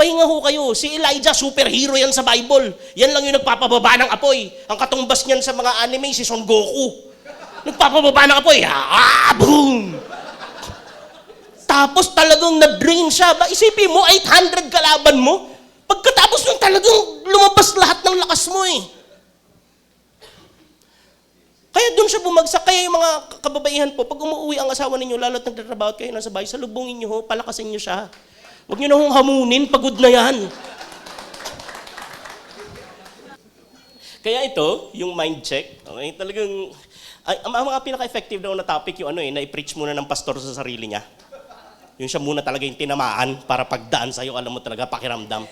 Magpahinga ho kayo. Si Elijah, superhero yan sa Bible. Yan lang yung nagpapababa ng apoy. Ang katumbas niyan sa mga anime, si Son Goku. Nagpapababa ng apoy. Boom! Tapos talagang na-drain siya. Isipin mo, 800 kalaban mo. Pagkatapos nun talagang lumabas lahat ng lakas mo eh. Kaya doon siya bumagsak. Kaya yung mga kababaihan po, pag umuwi ang asawa ninyo, lalo't nagtatrabaho kayo nasa bahay, salubungin nyo ho, palakasin nyo siya. Huwag nyo na hong hamunin, pagod na yan. Kaya ito, yung mind check, okay, talagang, ang mga pinaka-effective daw na topic yung na-preach muna ng pastor sa sarili niya. Yung siya muna talaga yung tinamaan para pagdaan sa'yo, alam mo talaga, pakiramdam.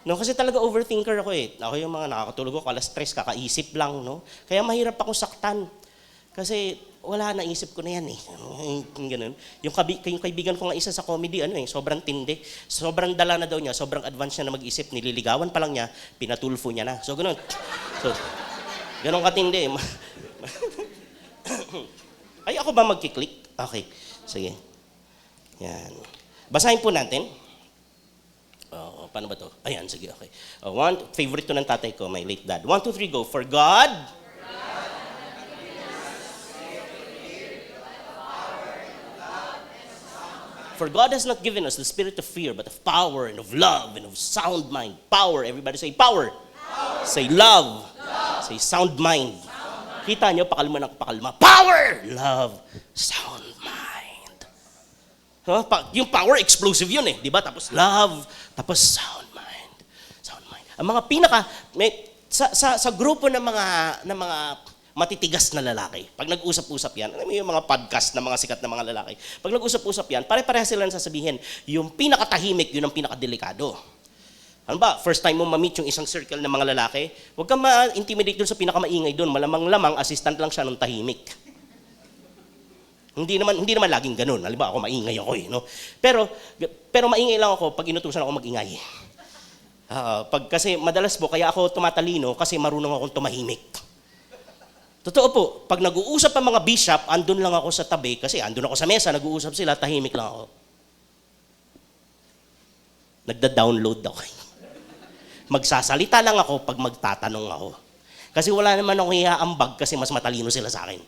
No, kasi talaga overthinker ako eh. Ako yung mga nakakatulog ako, stress, kakaisip lang, no? Kaya mahirap akong saktan. Kasi wala, naisip ko na yan eh. Ganun. Yung kaibigan ko nga isa sa comedy, sobrang tindi. Sobrang dala na daw niya, sobrang advanced niya na mag-isip. Nililigawan pa lang niya, pinatulfo niya na. So, ganun. So, ganun katindi. Ay, ako ba magkiklik? Okay. Sige. Yan. Basahin po natin. Paano ba to? Ayan, sige, okay. Favorite to ng tatay ko, my late dad. 1, 2, 3, go. For God has not given us the spirit of fear, but of power and of love and of sound mind. Power. Everybody say power. Power. Say love. Say sound mind. Kita nyo, pakalma ng pakalma. Power! Love. Sound mind. Yung power, explosive yun eh. Diba? Tapos love. Tapos sound mind. Sound mind. Ang mga sa grupo ng mga matitigas na lalaki, pag nag-usap-usap yan, alam mo yung mga podcast na mga sikat na mga lalaki, pag nag-usap-usap yan, pare-pareha sila na sasabihin, yung pinakatahimik, yun ang pinakadelikado. Ano ba, first time mo ma-meet yung isang circle ng mga lalaki, huwag kang ma-intimidate dun sa pinakamaingay dun, malamang-lamang, assistant lang siya ng tahimik. Hindi naman laging ganun. Halimbawa ako maingay ako eh, no? Pero maingay lang ako pag inutusan ako magingay. Kasi madalas po, kaya ako tumatalino kasi marunong akong tumahimik. Totoo po, pag nag-uusap ang mga bishop, andun lang ako sa tabi, kasi andun ako sa mesa, nag-uusap sila, tahimik lang ako. Nagda-download ako. Magsasalita lang ako pag magtatanong ako. Kasi wala naman akong iaambag kasi mas matalino sila sa akin.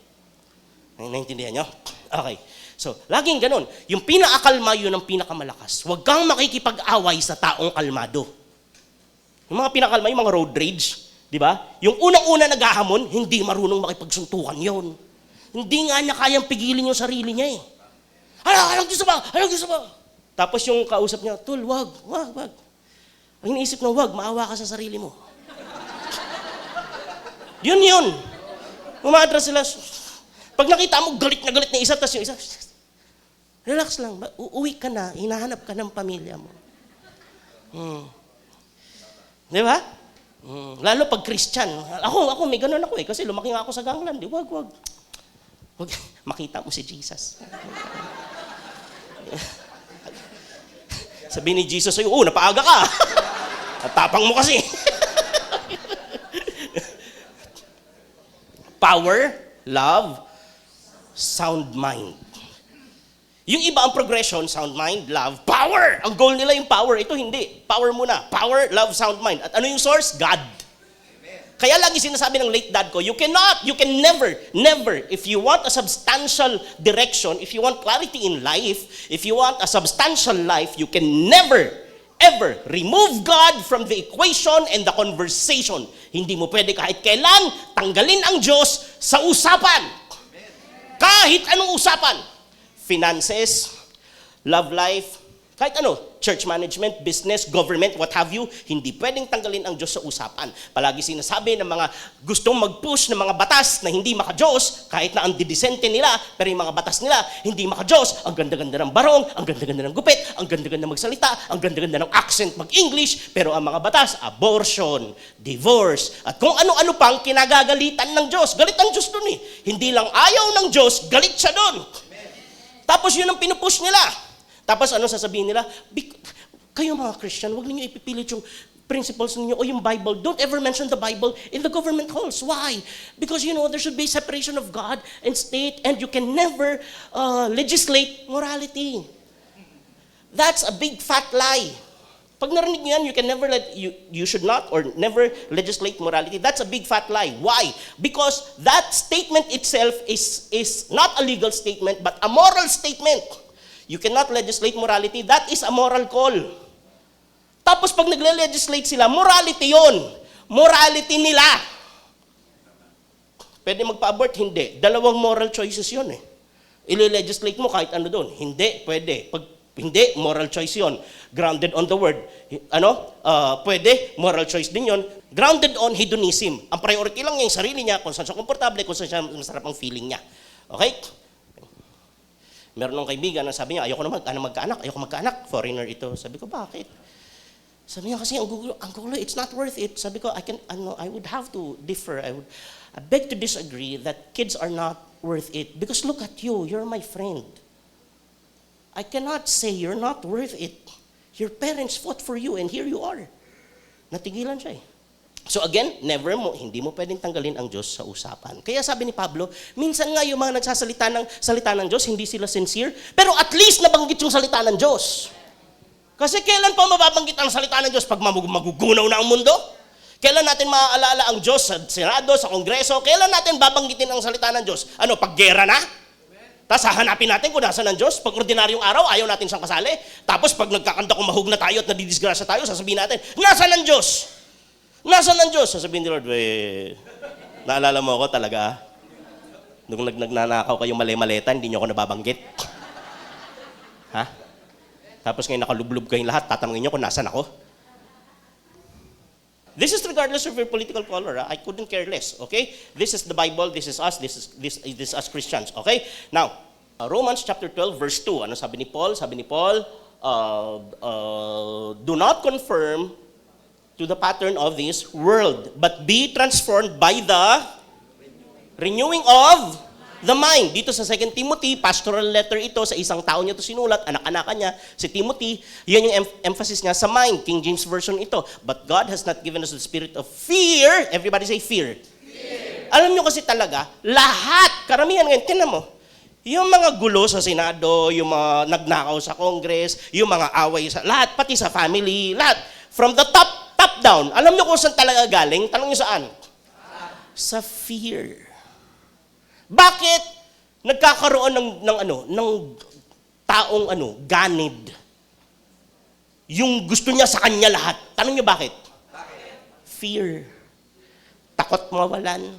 Naintindihan nyo? Okay. So, laging ganun. Yung pinaakalma, yun ang pinakamalakas. Huwag kang makikipag-away sa taong kalmado. Yung mga pinakalma, yung mga road rage, di ba? Yung unang-una naghahamon, hindi marunong makipagsuntukan yon. Hindi nga niya kayang pigilin yung sarili niya eh. Anong gusto ba? Anong gusto ba? Tapos yung kausap niya, Tul, wag. Ang iniisip na wag, maawa ka sa sarili mo. Yun. Umaatras sila. Pag nakita mo, galit na isa, tapos yung isa, relax lang, uuwi ka na, hinahanap ka ng pamilya mo. Di ba? Lalo pag Christian. Ako, may ganun ako eh, kasi lumaki nga ako sa gangland. Wag. Makita mo si Jesus. Sabi ni Jesus sa'yo, napaaga ka. At tapang mo kasi. Power, love, sound mind. Yung iba ang progression, sound mind, love, power. Ang goal nila yung power. Ito hindi. Power muna. Power, love, sound mind. At ano yung source? God. Kaya lagi sinasabi ng late dad ko, you can never, if you want a substantial direction, if you want clarity in life, if you want a substantial life, you can never, ever remove God from the equation and the conversation. Hindi mo pwede kahit kailan tanggalin ang Diyos sa usapan. Kahit anong usapan. Finances, love life, kahit ano, church management, business, government, what have you, hindi pwedeng tanggalin ang Diyos sa usapan. Palagi sinasabi ng mga gustong mag-push ng mga batas na hindi maka-Diyos, kahit na ang didisente nila, pero yung mga batas nila, hindi maka-Diyos, ang ganda-ganda ng barong, ang ganda-ganda ng gupit, ang ganda-ganda magsalita, ang ganda-ganda ng accent mag-English, pero ang mga batas, abortion, divorce, at kung ano-ano pang kinagagalitan ng Diyos. Galit ang Diyos dun eh. Hindi lang ayaw ng Diyos, galit siya dun. Tapos yun ang pinupush nila. Tapos ano sasabihin nila? Kayo mga Christian, huwag ninyo ipipilit yung principles ninyo o yung Bible. Don't ever mention the Bible in the government halls. Why? Because there should be separation of God and state, and you can never legislate morality. That's a big fat lie. Pag narinig niyo yan, you should not or never legislate morality. That's a big fat lie. Why? Because that statement itself is not a legal statement, but a moral statement. You cannot legislate morality. That is a moral call. Tapos pag nagle-legislate sila, morality yon. Morality nila. Pwede magpa-abort? Hindi. Dalawang moral choices yon eh. Ile-legislate mo kahit ano doon. Hindi, pwede. Pag hindi, moral choice yon. Grounded on the word. Pwede, moral choice din yon. Grounded on hedonism. Ang priority lang niya yung sarili niya, kung saan siya komportable, kung saan siya masarap ang feeling niya. Okay? Meron ng kaibigan na sabi niya, ayoko magkaanak. Foreigner ito. Sabi ko, bakit? Sabi niya, kasi ang gulo, it's not worth it. Sabi ko, I would have to differ. I beg to disagree that kids are not worth it. Because look at you, you're my friend. I cannot say you're not worth it. Your parents fought for you and here you are. Natigilan siya eh. So again, hindi mo pwedeng tanggalin ang Diyos sa usapan. Kaya sabi ni Pablo, minsan nga yung mga nagsasalita ng Diyos, hindi sila sincere, pero at least nabanggit yung salita ng Diyos. Kasi kailan pa mababanggit ang salita ng Diyos pag magugunaw na ang mundo? Kailan natin maaalala ang Diyos sa Senado, sa Kongreso? Kailan natin babanggitin ang salita ng Diyos? Pag gera na? Tapos hahanapin natin kung nasa ng Diyos. Pag ordinaryong araw, ayaw natin siyang kasali. Tapos pag nagkakanta kumahog na tayo at nadidisgrasya tayo, sasabihin natin, nasa ng Diyos? Nasa ng Diyos? Sasabihin ni Lord, naalala mo ako talaga, nung nagnanakaw kayong mali-maleta, hindi niyo ako nababanggit. Ha? Tapos ngayon nakalublob kayong lahat, tatanungin niyo kung nasan ako. This is regardless of your political color. I couldn't care less. Okay? This is the Bible. This is us. This is us Christians. Okay? Now, Romans chapter 12 verse 2. Ano sabi ni Paul? Sabi ni Paul, do not conform to the pattern of this world, but be transformed by the renewing of the mind. Dito sa 2 Timothy, pastoral letter ito, sa isang tao niya ito sinulat, anak-anakan niya, si Timothy, yan yung emphasis niya sa mind. King James Version ito. But God has not given us the spirit of fear. Everybody say fear. Fear. Alam niyo kasi talaga, lahat, karamihan ngayon, tinan mo, yung mga gulo sa Senado, yung mga nagnakaw sa Congress, yung mga away sa lahat, pati sa family, lahat, from the top down. Alam niyo kung saan talaga galing? Tanong niyo saan? Sa fear. Bakit nagkakaroon ng taong ganid? Yung gusto niya sa kanya lahat. Tanong niyo bakit? Fear. Takot mawalan.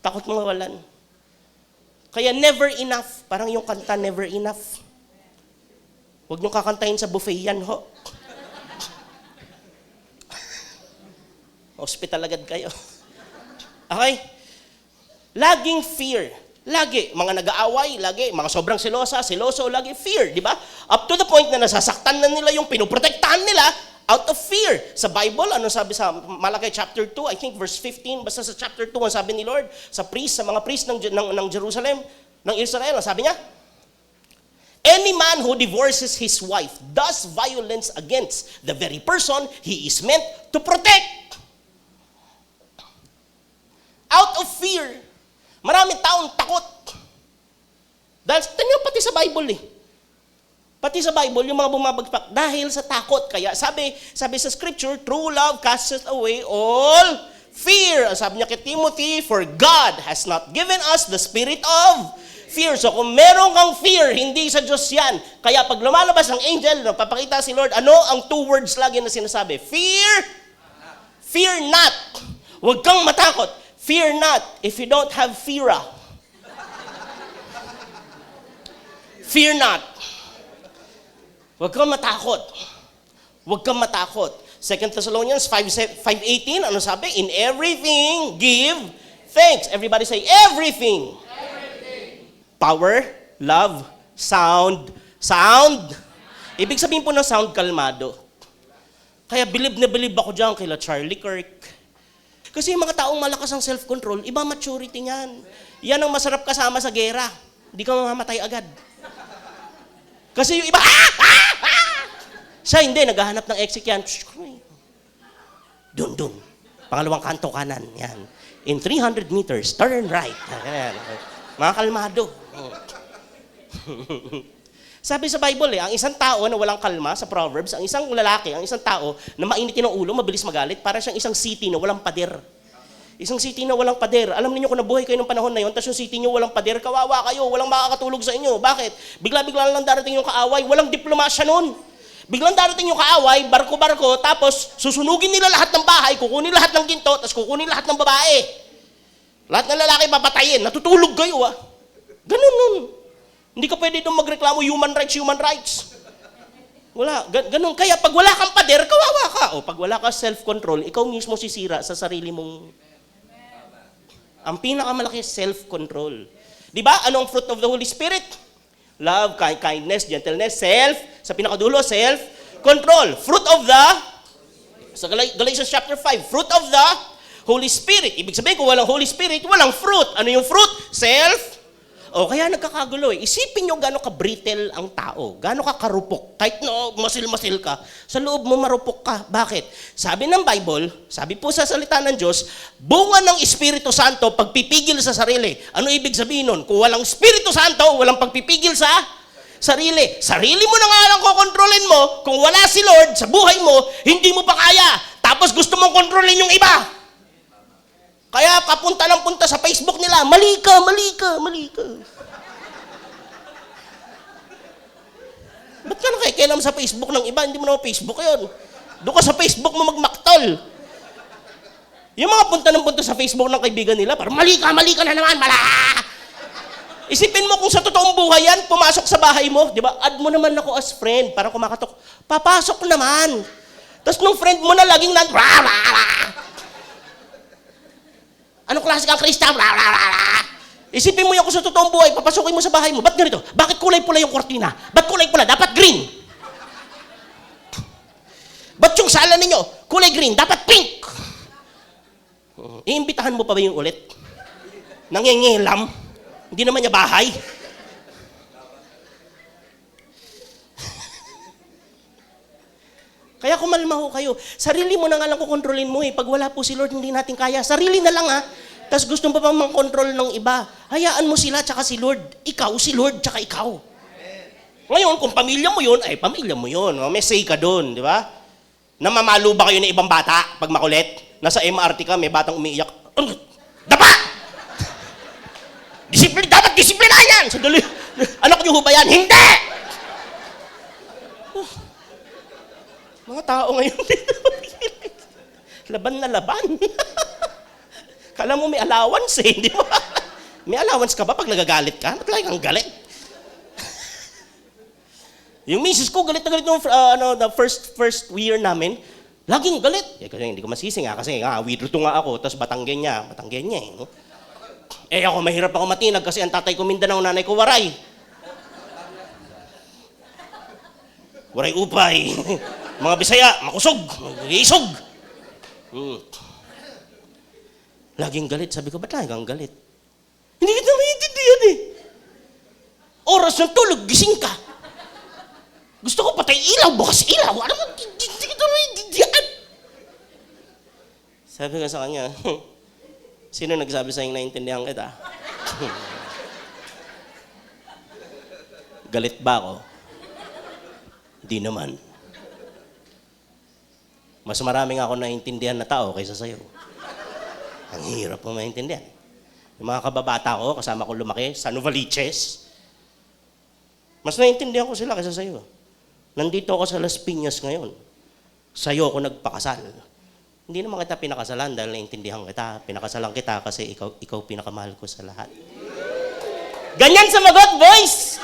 Takot mawalan. Kaya never enough. Parang yung kanta, never enough. Huwag niyo kakantahin sa buffet yan, ho. Hospital agad kayo. Okay? Laging fear. Lagi. Mga nag-aaway, lagi. Mga sobrang seloso, lagi. Fear, di ba? Up to the point na nasasaktan na nila yung pinuprotektahan nila out of fear. Sa Bible, ano sabi sa Malakay chapter 2, I think verse 15, basta sa chapter 2, ang sabi ni Lord, sa mga priest ng Jerusalem, ng Israel, ang sabi niya, any man who divorces his wife does violence against the very person he is meant to protect. Out of fear. Maraming taong takot. Dahil, tanyo pati sa Bible eh. Pati sa Bible, yung mga bumabagpak, dahil sa takot. Kaya sabi sa scripture, true love casts away all fear. Sabi niya kay Timothy, for God has not given us the spirit of fear. So kung meron kang fear, hindi sa Diyos yan. Kaya pag lumalabas ang angel, nagpapakita si Lord, ano ang 2 words lagi na sinasabi? Fear not. Huwag kang matakot. Fear not if you don't have fear. Fear not. Huwag kang matakot. Huwag kang matakot. 2 Thessalonians 5:18, ano sabi? In everything, give thanks. Everybody say, everything. Everything. Power, love, sound. Ibig sabihin po ng sound, kalmado. Kaya bilib na bilib ako dyan kila Charlie Kirk. Kasi yung mga taong malakas ang self-control, iba maturity niyan. Yan ang masarap kasama sa gera. Hindi ka mamamatay agad. Kasi yung iba, siya hindi, naghahanap ng exit yan. Dun. Pangalawang kanto kanan. Yan. In 300 meters, turn right. Yan. Mga kalmado. Sabi sa Bible ang isang tao na walang kalma sa Proverbs, ang isang lalaki, ang isang tao na mainitin ang ulo, mabilis magalit, para siyang isang city na walang pader. Isang city na walang pader. Alam niyo kung nabuhay kayo ng panahon na yon, tapos yung city niyo walang pader, kawawa kayo, walang makakatulog sa inyo. Bakit? Bigla-bigla lang darating yung kaaway, walang diplomasya nun. Biglang darating yung kaaway, barko-barko, tapos susunugin nila lahat ng bahay, kukunin lahat ng ginto, tapos kukunin lahat ng babae. Lahat ng lalaki papatayin, natutulog kayo Ganun nun. Hindi ka pwede doon magreklamo human rights. Wala, ganun. Kaya pag wala kang pader, kawawa ka. O pag wala ka self-control, ikaw mismo sisira sa sarili mong... Ang pinakamalaki, self-control. Di ba? Anong fruit of the Holy Spirit? Love, kindness, gentleness, sa pinakadulo, self-control. Fruit of the... Sa Galatians chapter 5, fruit of the Holy Spirit. Ibig sabihin, kung walang Holy Spirit, walang fruit. Ano yung fruit? Kaya nagkakagulo Isipin nyo gano'n ka-brittle ang tao. Gano'n ka karupok. Kahit masil-masil ka, sa loob mo marupok ka. Bakit? Sabi ng Bible, sabi po sa salita ng Diyos, bunga ng Espiritu Santo, pagpipigil sa sarili. Ano ibig sabihin nun? Kung walang Espiritu Santo, walang pagpipigil sa sarili. Sarili mo na nga lang kukontrolin mo. Kung wala si Lord sa buhay mo, hindi mo pa kaya. Tapos gusto mong kontrolin yung iba. Kaya kapunta ng punta sa Facebook nila, mali ka. Ba't ka nakikialam sa Facebook ng iba? Hindi mo naman Facebook yun. Doon ka sa Facebook mo magmaktol. Yung mga punta ng punta sa Facebook ng kaibigan nila, parang mali ka na naman, mala! Isipin mo kung sa totoong buhay yan, pumasok sa bahay mo, di ba? Add mo naman ako as friend, parang kumakatok. Papasok naman. Tapos nung friend mo na laging anong klase kang Krista? Isipin mo yan kung sa totoong buhay, papasukin mo sa bahay mo. Ba't ganito? Bakit kulay pula yung kortina? Ba't kulay pula? Dapat green. Ba't yung sala ninyo? Kulay green. Dapat pink. Iimbitahan mo pa ba yung ulit? Nangingilam. Hindi naman niya bahay. Kaya kumalma ho kayo. Sarili mo na nga lang kukontrolin mo Pag wala po si Lord, hindi natin kaya. Sarili na lang Tapos gusto mo pa bang mang-control ng iba? Hayaan mo sila tsaka si Lord. Ikaw, si Lord tsaka ikaw. Ngayon, kung pamilya mo yun, ay pamilya mo yun. May say ka doon, di ba? Namamalo ba kayo ng ibang bata pag makulit? Nasa MRT ka, may batang umiiyak. Dapa! Dapat disiplina yan! Sandali. Anak niyo ho ba yan? Hindi! Mga tao ngayon, laban na laban. Kala mo may allowance hindi mo? May allowance ka ba pag nagagalit ka? Ba't lagi kang galit? Yung misis ko, galit na galit nung the first year namin. Laging galit. Kasi hindi ko masisi kasi widro nga ako, tapos Batanggen niya no? Ako, mahirap ako matinag kasi ang tatay ko Mindanao, nanay ko Waray. Waray upay. Mga Bisaya, makusog, mag-iisog. Laging galit. Sabi ko, ba't lagi kang galit? Hindi kita maintindihan Oras ng tulog, gising ka. Gusto ko patay ilaw, bukas ilaw. Ano mo, hindi kita maintindihan. Sabi ko sa kanya, sino nagsabi sa'yo naintindihan kita? Galit ba ako? Hindi naman. Mas marami nga ako naintindihan na tao kaysa sa'yo. Ang hirap mo maintindihan. Yung mga kababata ko, kasama ko lumaki, sa Novaliches, mas naintindihan ko sila kaysa sa'yo. Nandito ako sa Las Piñas ngayon. Sa'yo ako nagpakasal. Hindi naman kita pinakasalan dahil naintindihan kita. Pinakasalan kita kasi ikaw pinakamahal ko sa lahat. Ganyan sa magot, boys!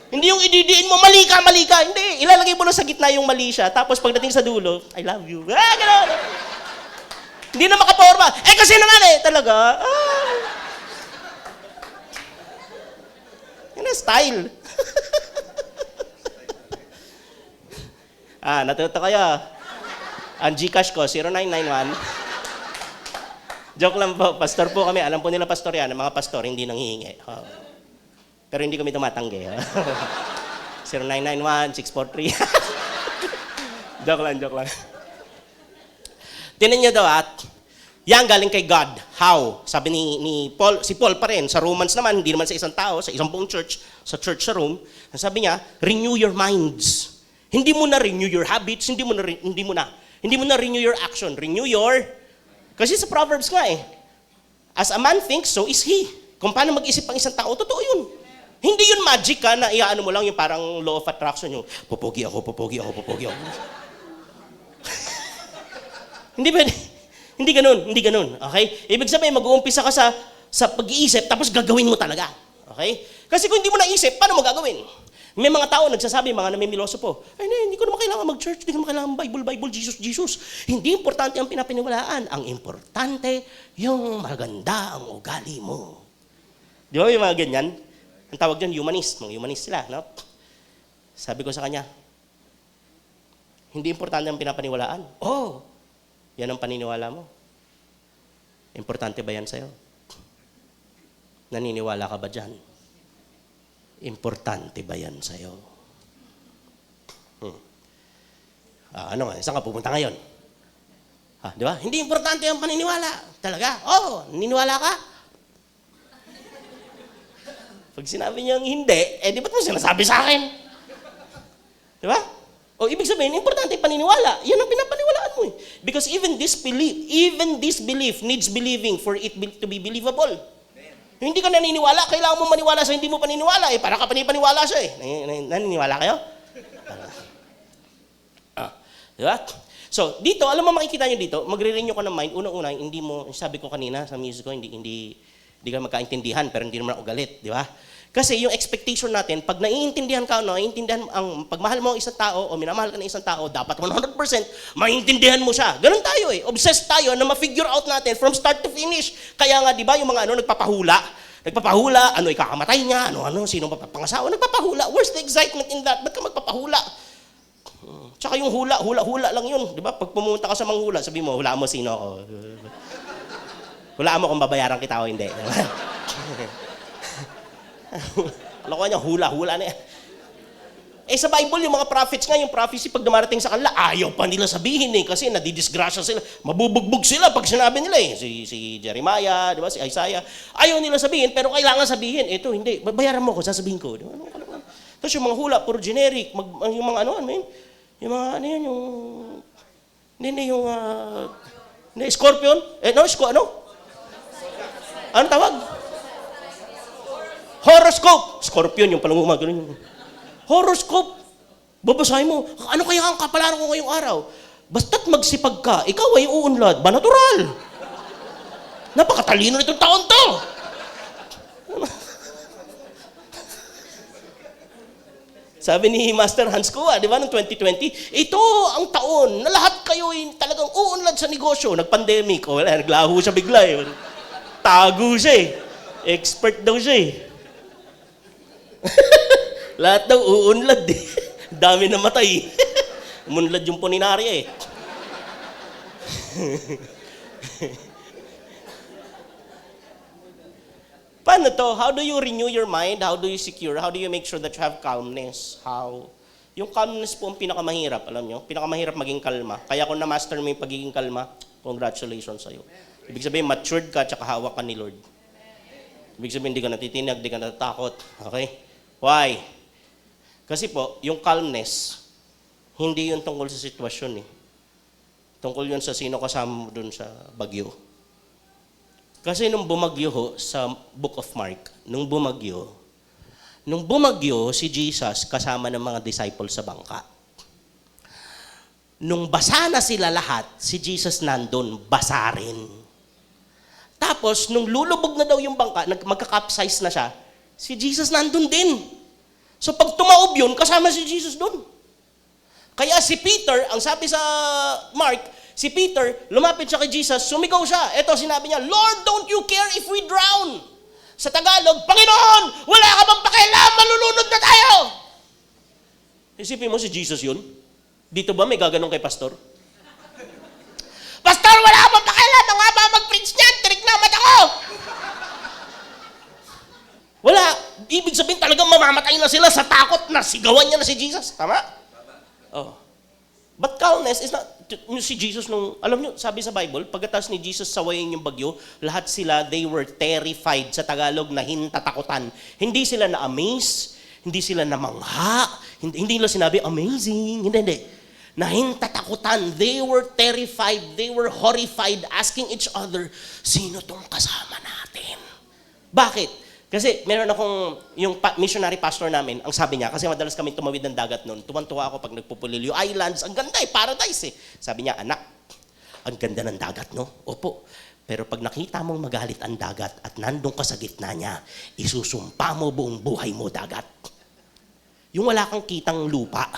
Hindi yung ididiin mo, mali ka. Hindi, ilalagay mo lang sa gitna yung mali siya. Tapos pagdating sa dulo, I love you. Gano'n. Hindi na makaporma. Kasi naman talaga. Yan ang style. Natuto kayo. Ang Gcash ko, 0991. Joke lang po, pastor po kami. Alam po nila pastor yan. Ang mga pastor, hindi nanghihingi. Pero hindi kami tumatanggi. 0991-643. Joke lang. Tinan nyo daw Yan galing kay God. How? Sabi ni Paul, si Paul pa rin, sa Romans naman, hindi naman sa isang tao, sa isang buong church, sa church sa Rome, sabi niya, renew your minds. Hindi mo na renew your habits, hindi mo na renew your action, renew your, kasi sa Proverbs nga as a man thinks, so is he. Kung paano mag-isip ang isang tao, totoo yun. Hindi yun magic na iaano mo lang yung parang law of attraction, yung pupogi ako. Hindi ganun. Okay? Ibig sabihin, mag-uumpisa ka sa pag-iisip, tapos gagawin mo talaga. Okay? Kasi kung hindi mo naisip, paano mo gagawin? May mga tao nagsasabi, mga namimiloso po, ay hindi ko naman kailangan mag-church, hindi ko naman kailangan Bible, Jesus. Hindi importante ang pinapaniwalaan. Ang importante, yung maganda ang ugali mo. Di ba may mga ganyan? Ang tawag dyan, humanist. Mga humanist sila. No? Sabi ko sa kanya, hindi importante ang pinapaniwalaan. Yan ang paniniwala mo. Importante ba yan sa'yo? Naniniwala ka ba dyan? Importante ba yan sa'yo? Saan ka pupunta ngayon? Di ba? Hindi importante ang paniniwala. Talaga? Naniniwala ka? Pag sinabi niyang hindi, di ba't mo sinasabi sa akin? Di ba? Ibig sabihin, importante paniniwala. Yan ang pinapaniwalaan mo Because even this belief needs believing for it to be believable. Hindi ka naniniwala, kailangan mo maniwala sa hindi mo paniniwala. Para ka panipaniwala siya Naniniwala kayo? Diba? So, dito, alam mo makikita nyo dito, magre-renew ka ng mind. Unang-una, hindi mo, sabi ko kanina sa music ko, hindi ka magkaintindihan, pero hindi naman ako galit. Di ba? Kasi yung expectation natin, pag naiintindihan ka, pag mahal mo ang isang tao o minamahal ka ng isang tao, dapat 100% maintindihan mo siya. Ganun tayo Obsessed tayo na ma-figure out natin from start to finish. Kaya nga, di ba, yung mga nagpapahula, ikakamatay niya, sino mapapangasawa, nagpapahula. Where's the excitement in that? Ba't ka magpapahula? Tsaka yung hula lang yun. Di ba? Pag pumunta ka sa manghula, sabi mo, hulaan mo sino ako. Hulaan mo kung babayaran kita o hindi. Alam ko niya, hula na yan. Sa Bible, yung mga prophets nga, yung prophecy, pag dumarating sa kanila, ayaw pa nila sabihin kasi nadidisgrasya sila. Mabubugbog sila pag sinabi nila Si Jeremiah, di ba? Si Isaiah. Ayaw nila sabihin, pero kailangan sabihin. Ito, hindi. Bayaran mo ko, sasabihin ko. Diba? Tapos yung mga hula, puro generic. Yung mga yung mga scorpion? Anong tawag? Horoscope. Scorpion, yung palang gumagano. Horoscope. Babasahin mo, ano kaya ang kapalaran ko ngayong araw? Basta't magsipag ka, ikaw ay uunlad. Ba, natural. Napakatalino nitong taon to. Sabi ni Master Hans Kua, di ba, noong 2020, ito ang taon na lahat kayo ay talagang uunlad sa negosyo. Nag-pandemic, naglaho siya bigla Tago siya Expert daw siya Lahat daw uunlad Dami na matay Umunlad yung puninarya Paano to? How do you renew your mind? How do you secure? How do you make sure that you have calmness? How? Yung calmness po ang pinakamahirap, alam nyo? Pinakamahirap maging kalma. Kaya kung na-master mo yung pagiging kalma, congratulations sa'yo. Ibig sabihin, matured ka, tsaka hawak ka ni Lord. Ibig sabihin, hindi ka natitinag, hindi ka natatakot. Okay? Why? Kasi po, yung calmness, hindi yun tungkol sa sitwasyon Tungkol yun sa sino kasama mo dun sa bagyo. Kasi nung bumagyo sa Book of Mark, nung bumagyo si Jesus kasama ng mga disciples sa bangka. Nung basa na sila lahat, si Jesus nandun, basa rin. Tapos, nung lulubog na daw yung bangka, magka-capsize na siya, si Jesus nandun din. So pag tumaob yun, kasama si Jesus dun. Kaya si Peter, ang sabi sa Mark, si Peter, lumapit siya kay Jesus, sumigaw siya. Ito, sinabi niya, Lord, don't you care if we drown? Sa Tagalog, Panginoon, wala ka bang pakialam, malulunod na tayo. Isipin mo si Jesus yun? Dito ba may gaganong kay pastor? Pastor, wala ka bang pakialam, ang haba mag-preach niyan, tirik na mata ko. Wala. Ibig sabihin talagang mamamatay na sila sa takot na sigawan niya na si Jesus. Tama? But calmness is not, Si Jesus alam nyo, sabi sa Bible, pagkatapos ni Jesus sawayin yung bagyo, lahat sila, they were terrified, sa Tagalog na hintatakutan. Hindi sila na-amaze, hindi sila namangha, hindi nila sinabi, amazing, hindi. Nahintatakutan, they were terrified, they were horrified, asking each other, sino tong kasama natin? Bakit? Kasi meron akong, yung missionary pastor namin, ang sabi niya, kasi madalas kami tumawid ng dagat noon, tuwan-tuwa ako pag nagpupulilyo islands, ang ganda paradise eh. Sabi niya, anak, ang ganda ng dagat, no? Opo. Pero pag nakita mong magalit ang dagat at nandun ka sa gitna niya, isusumpa mo buong buhay mo dagat. Yung wala kang kitang lupa,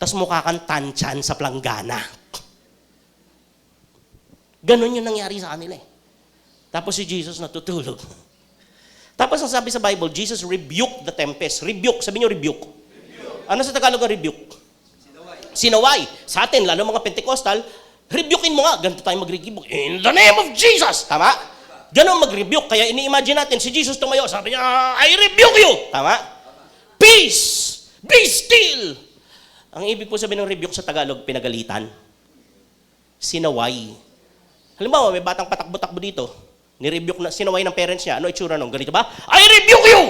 tas mukha kang tansyan sa planggana. Ganon yung nangyari sa kanila eh. Tapos si Jesus natutulog. Tapos ang sabi sa Bible, Jesus rebuked the tempest. Rebuke, sabi niyo rebuke. Ano sa Tagalog ang rebuke? Sinaway. Sa atin, lalo mga Pentecostal, rebukein mo nga. Ganito tayo mag-rebuke. In the name of Jesus. Tama? Ganon mag-rebuke. Kaya ini-imagine natin, si Jesus tumayo. Sabi niya, I rebuke you. Tama? Peace. Be still. Ang ibig po sabihin ng rebuke sa Tagalog, pinagalitan. Sinaway. Halimbawa, may batang patakbo-takbo dito. Ni-rebuke na, sinaway ng parents niya. Ano itsura nung? Ganito ba? I rebuke you!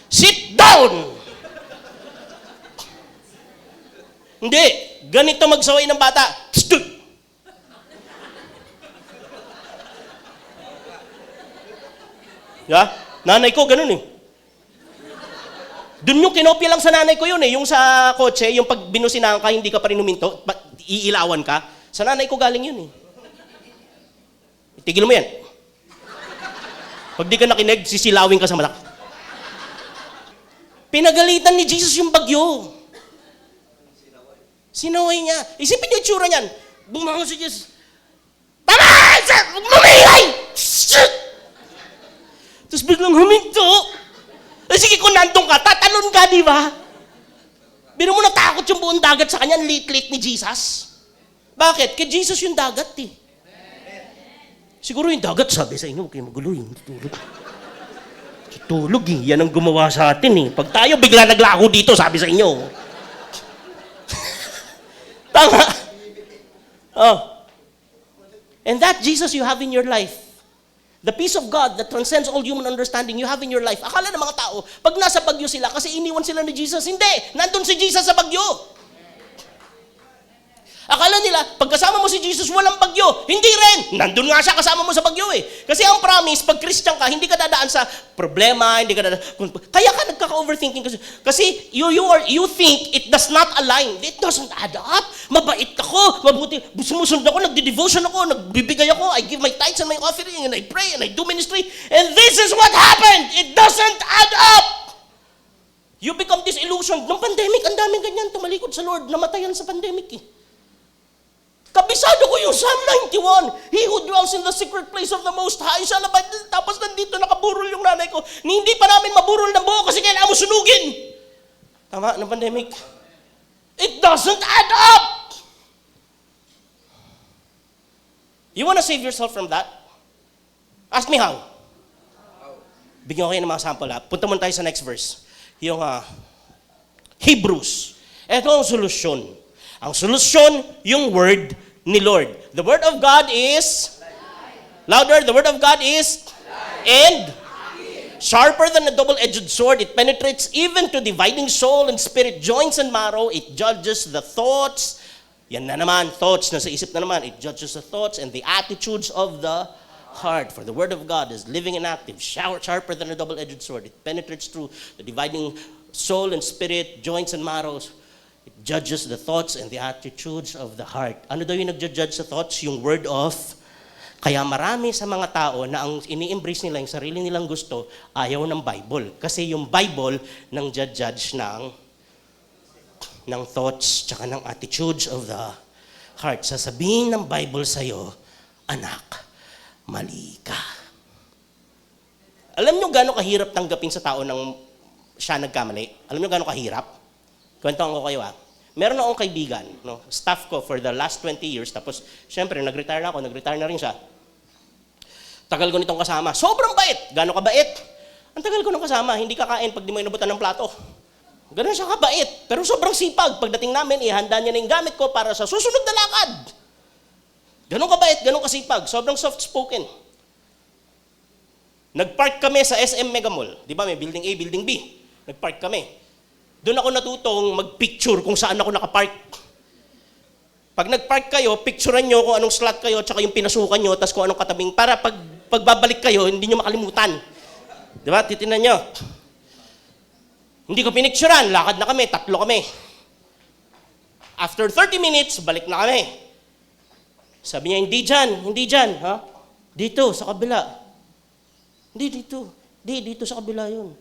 Sit down! Hindi. Ganito magsaway ng bata. Stood! Yeah? Nanay ko, ganun eh. Doon yung kinopya lang sa nanay ko yun eh. Yung sa kotse, yung pag binusinahan ka, hindi ka pa rin huminto, iilawan ka. Sa nanay ko galing yun eh. Tigil mo yan. Pag di ka nakinig, sisilawin ka sa mata. Pinagalitan ni Jesus yung bagyo. Sinaway niya. Isipin niyo yung tsura niyan. Bumangon si Jesus. Tama! Mamingay! Shit! Tapos biglang huminto. Eh sige, kung nandun ka, tatalon ka, di ba? Biro mo natakot yung buong dagat sa kanya, lit-lit ni Jesus. Bakit? Kay Jesus yung dagat eh. Siguro yung dagat, sabi sa inyo, huwag kayo magulo yung tutulog. Tutulog eh, yan ang gumawa sa atin eh. Pag tayo bigla naglako dito, sabi sa inyo. Tama. Oh. And that Jesus you have in your life. The peace of God that transcends all human understanding you have in your life. Akala ng mga tao, pag nasa bagyo sila, kasi iniwan sila ni Jesus, hindi. Nandun si Jesus sa bagyo. Akala nila, pag kasama mo si Jesus, walang bagyo. Hindi rin. Nandun nga siya kasama mo sa bagyo eh. Kasi ang promise, pag Christian ka, hindi ka dadaan sa problema, hindi ka dadaan. Kaya ka nagkaka-overthinking kasi you think it does not align. It doesn't add up. Mabait ako, mabuti. Sumusunod ako, nagdi-devotion ako, nagbibigay ako, I give my tithes and my offering, and I pray, and I do ministry. And this is what happened. It doesn't add up. You become disillusioned. Nung pandemic, ang daming ganyan, tumalikod sa Lord, namatayan sa pandemic eh. Kabisado ko yung Psalm 91. He who dwells in the secret place of the Most High shall abide. Tapos nandito nakaburol yung nanay ko. Hindi pa namin maburol ng buo kasi kailangan mo sunugin. Tama, ng pandemic. It doesn't add up. You wanna save yourself from that? Ask me how. Bigyan ko kayo ng mga sample ha. Punta muna tayo sa next verse. Yung Hebrews. Ito ang solusyon. Ang solusyon, yung word ni Lord. The word of God is louder. The word of God is and sharper than a double-edged sword. It penetrates even to dividing soul and spirit, joints and marrow. It judges the thoughts. Yan na naman, thoughts na sa isip na naman. It judges the thoughts and the attitudes of the heart. For the word of God is living and active, sharper than a double-edged sword. It penetrates through the dividing soul and spirit, joints and marrows. It judges the thoughts and the attitudes of the heart. Ano daw yung nagja-judge sa thoughts? Yung word of. Kaya marami sa mga tao na ang ini-embrace nila, yung sarili nilang gusto, ayaw ng Bible. Kasi yung Bible nang judge ng thoughts tsaka ng attitudes of the heart. Sasabihin ng Bible sa'yo, anak, mali ka. Alam nyo gano'ng kahirap tanggapin sa tao nang siya nagkamali? Alam nyo gano'ng kahirap? Kwentuhan ko kayo Meron akong kaibigan, no? Staff ko for the last 20 years, tapos syempre nag-retire na ako, nag-retire na rin siya. Tagal ko nitong kasama. Sobrang bait! Gano'ng kabait? Ang tagal ko nung kasama, hindi kakain pag di mo inubutan ng plato. Ganun siya kabait. Pero sobrang sipag. Pagdating namin, ihanda niya na yung gamit ko para sa susunod na lakad. Ganun kabait, ganun kasipag. Sobrang soft-spoken. Nagpark kami sa SM Mega Mall. Di ba, may building A, building B. Nagpark kami. Doon ako natutong mag-picture kung saan ako nakapark. Pag nagpark kayo, picturean nyo kung anong slot kayo, tsaka yung pinasukan nyo, tapos kung anong katabing, para pagbabalik kayo, hindi nyo makalimutan. Di ba? Titinan nyo. Hindi ko pinicturean, lakad na kami, 3 kami. After 30 minutes, balik na kami. Sabi niya, hindi dyan, ha? Dito, sa kabila. Hindi dito. Dito sa kabila yun.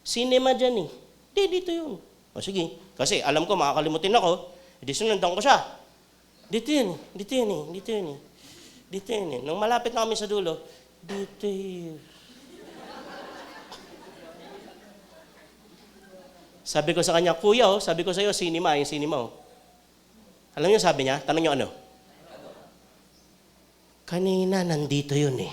Cinema dyan eh. Dito yun. O sige, kasi alam ko, makakalimutin ako. Hindi sunundan ko siya. Dito yun eh. Nung malapit na kami sa dulo, dito yun. Sabi ko sa kanya, kuya, sabi ko sa'yo, yung cinema. Alam niyo sabi niya? Tanong niyo ano? Kanina, nandito yun eh.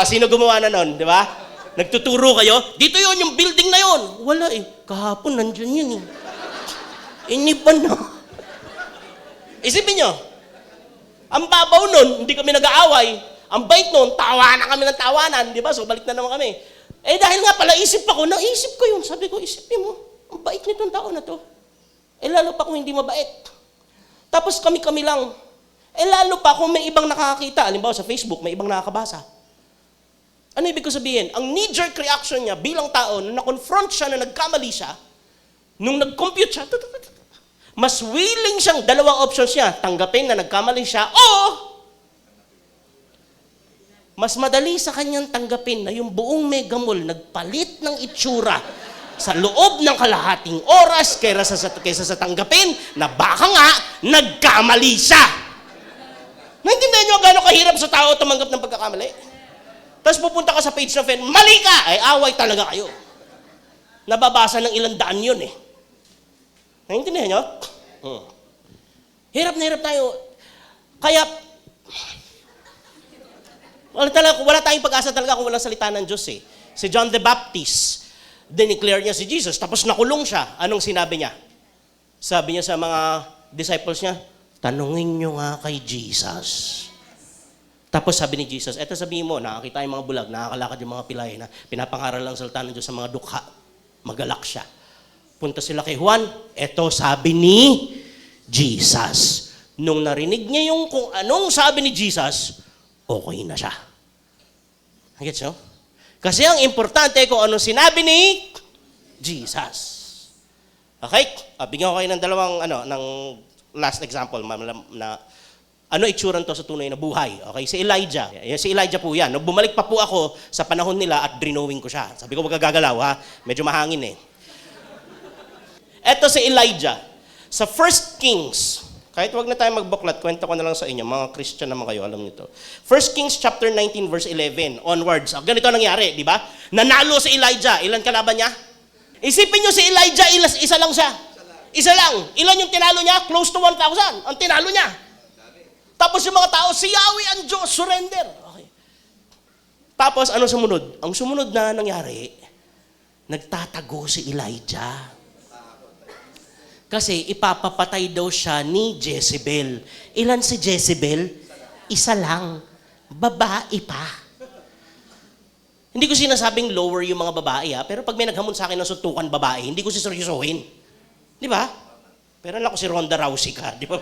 Sino gumawa na nun, di ba? Nagtuturo kayo, dito yun, yung building na yun. Wala eh, kahapon nandyan yun eh. Inipan na. Isipin nyo, ang babaw nun, hindi kami nag-aaway. Ang bait nun, tawanan kami ng tawanan, di ba? So balik na naman kami. Dahil nga pala, naisip ko yun. Sabi ko, isipin mo, ang bait nitong tao na to. Lalo pa kung hindi mabait. Tapos kami-kami lang. Lalo pa kung may ibang nakakakita. Halimbawa sa Facebook, may ibang nakakabasa. Ano ibig ko sabihin? Ang knee-jerk reaction niya bilang tao, nung na-confront siya na nagkamali siya, nung nag-compute siya, mas willing siyang, 2 options niya, tanggapin na nagkamali siya, o mas madali sa kanyang tanggapin na yung buong Mega Mall nagpalit ng itsura sa loob ng kalahating oras kaysa sa tanggapin na baka nga nagkamali siya. Naintindihan niyo gano'ng kahirap sa tao tumanggap ng pagkakamali? Tapos pupunta ka sa page ng friend, mali ka! Away talaga kayo. Nababasa ng ilang daan yun eh. Naintindihan niyo? Hirap na hirap tayo. Kaya, wala tayong pag-asa talaga kung walang salita ng Diyos eh. Si John the Baptist, dineclare niya si Jesus, tapos nakulong siya. Anong sinabi niya? Sabi niya sa mga disciples niya, tanungin niyo nga kay Jesus. Tapos sabi ni Jesus, eto sabihin mo, nakakita yung mga bulag, nakakalakad yung mga pilay na pinapangaral lang salita ng Diyos sa mga dukha. Magalak siya. Punta sila kay Juan, eto sabi ni Jesus. Nung narinig niya yung kung anong sabi ni Jesus, okay na siya. Gets nyo? Kasi ang importante kung anong sinabi ni Jesus. Okay? Bigyan ko kayo ng ng last example na ano itsuran to sa tunay na buhay. Okay? Si Elijah. Si Elijah po yan. Nung bumalik pa po ako sa panahon nila at drinowing ko siya. Sabi ko, wag gagalaw ha. Medyo mahangin eh. Eto si Elijah. Sa 1 Kings, kahit wag na tayo magbuklat, kwento ko na lang sa inyo. Mga Christian naman kayo, alam nito. 1 Kings chapter 19 verse 11 onwards. Ganito nangyari, di ba? Nanalo si Elijah. Ilan kalaban niya? Isipin nyo si Elijah, isa lang siya. Isa lang. Ilan yung tinalo niya? Close to 1,000. Ang tinalo niya. Tapos yung mga tao, si Yahweh ang Diyos, surrender. Okay. Tapos ano sumunod? Ang sumunod na nangyari, nagtatago si Elijah. Kasi ipapapatay daw siya ni Jezebel. Ilan si Jezebel? Isa lang. Babae pa. Hindi ko sinasabing lower yung mga babae pero pag may naghamon sa akin ng suntukan babae, hindi ko siseryosohin. Di ba? Pero alam ko si Ronda Rousey ka. Di ba?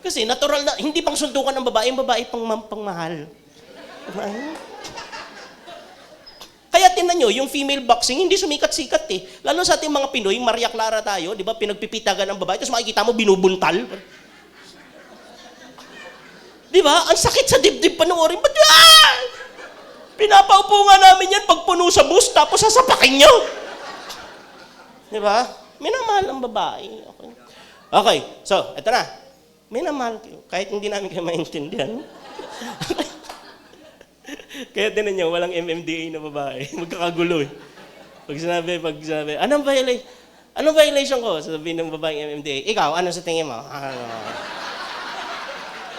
Kasi natural na, hindi pang suntukan ng babae, yung babae pang mahal. Kaya tinan nyo, yung female boxing, hindi sumikat-sikat eh. Lalo sa ating mga Pinoy, Maria Clara tayo, di ba, pinagpipitagan ng babae, tapos makikita mo, binubuntal. Di ba? Ang sakit sa dibdib panoorin. Ba't pinapaupo nga namin yan pag puno sa bus, tapos sasapakin nyo. Di ba? Minamahal ang babae. Okay, so, eto na. Minamahal kayo, kahit hindi namin kayo maintindihan. Kaya tinan nyo, walang MMDA na babae. Magkakagulo eh. Pag sinabi, anong violation ko? Sabihin ng babaeng MMDA, ikaw, ano sa tingin mo?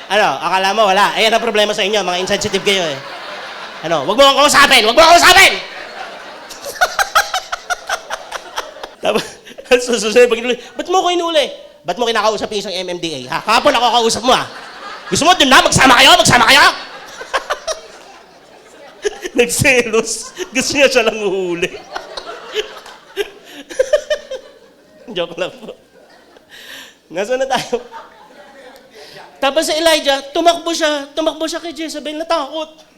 Akala mo wala. Ayan ang problema sa inyo, mga insensitive kayo eh. Ano, wag mo akong kausapin! Wag mo akong kausapin! Tapos, susunod, ba't mo ko inuli? Ba't mo kinakausap yung isang MMDA? Ha? Kahapon ako kausap mo, ha? Gusto mo dun na? Magsama kayo? Magsama kayo? Nagselos. Gusto niya siya lang uhuli. Joke lang po. Nasaan na tayo? Tapos si Elijah, tumakbo siya kay Jezebel, natakot.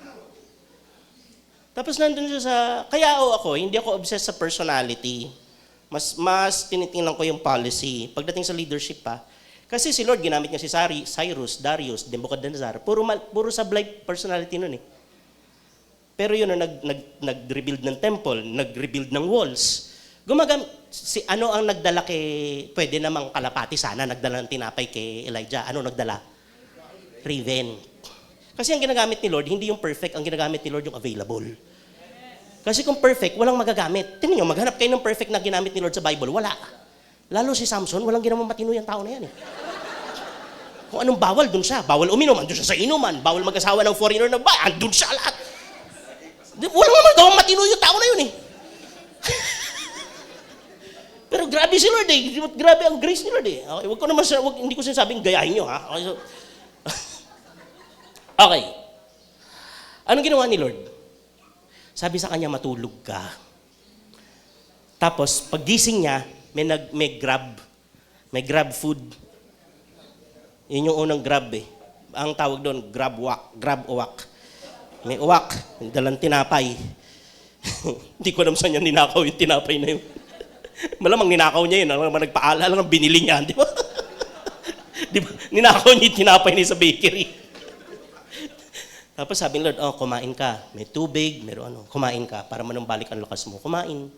Tapos nandun siya sa, kaya ako, hindi ako obsessed sa personality. Mas tinitingnan ko yung policy. Pagdating sa leadership pa, kasi si Lord ginamit niya si Cyrus, Darius, Nebuchadnezzar, puro sablay personality nun eh. Pero yun, nag-rebuild ng temple, nag-rebuild ng walls. Ano ang nagdala pwede namang kalapati sana, nagdala ng tinapay kay Elijah. Ano nagdala? Raven. Kasi ang ginagamit ni Lord, hindi yung perfect, ang ginagamit ni Lord yung available. Kasi kung perfect, walang magagamit. Tingnan nyo, maghanap kayo ng perfect na ginamit ni Lord sa Bible, wala. Lalo si Samson, walang ginawang matino yung tao na yan eh. Kung anong bawal, dun siya. Bawal uminom, andun siya sa inuman. Bawal mag-asawa ng foreigner na ba, andun siya lahat. Walang magawang matino yung tao na yun eh. Pero grabe si Lord eh. Grabe ang grace ni Lord eh. Okay, hindi ko sinasabing gayahin nyo ha. Okay, so, okay. Anong ginawa ni Lord? Sabi sa kanya, matulog ka. Tapos, paggising niya, may grab food. Yun yung unang grab eh. Ang tawag doon, grab uwak. May uwak, dalang tinapay. Hindi ko alam saan niya ninakaw yung tinapay na yun. Malamang ninakaw niya yun, nagpaalala lang binili niya, di ba? Di ba? Ninakaw niya yung tinapay niya sa bakery. Tapos sabi ng Lord, kumain ka. May tubig, kumain ka para manumbalik ang lakas mo. Kumain.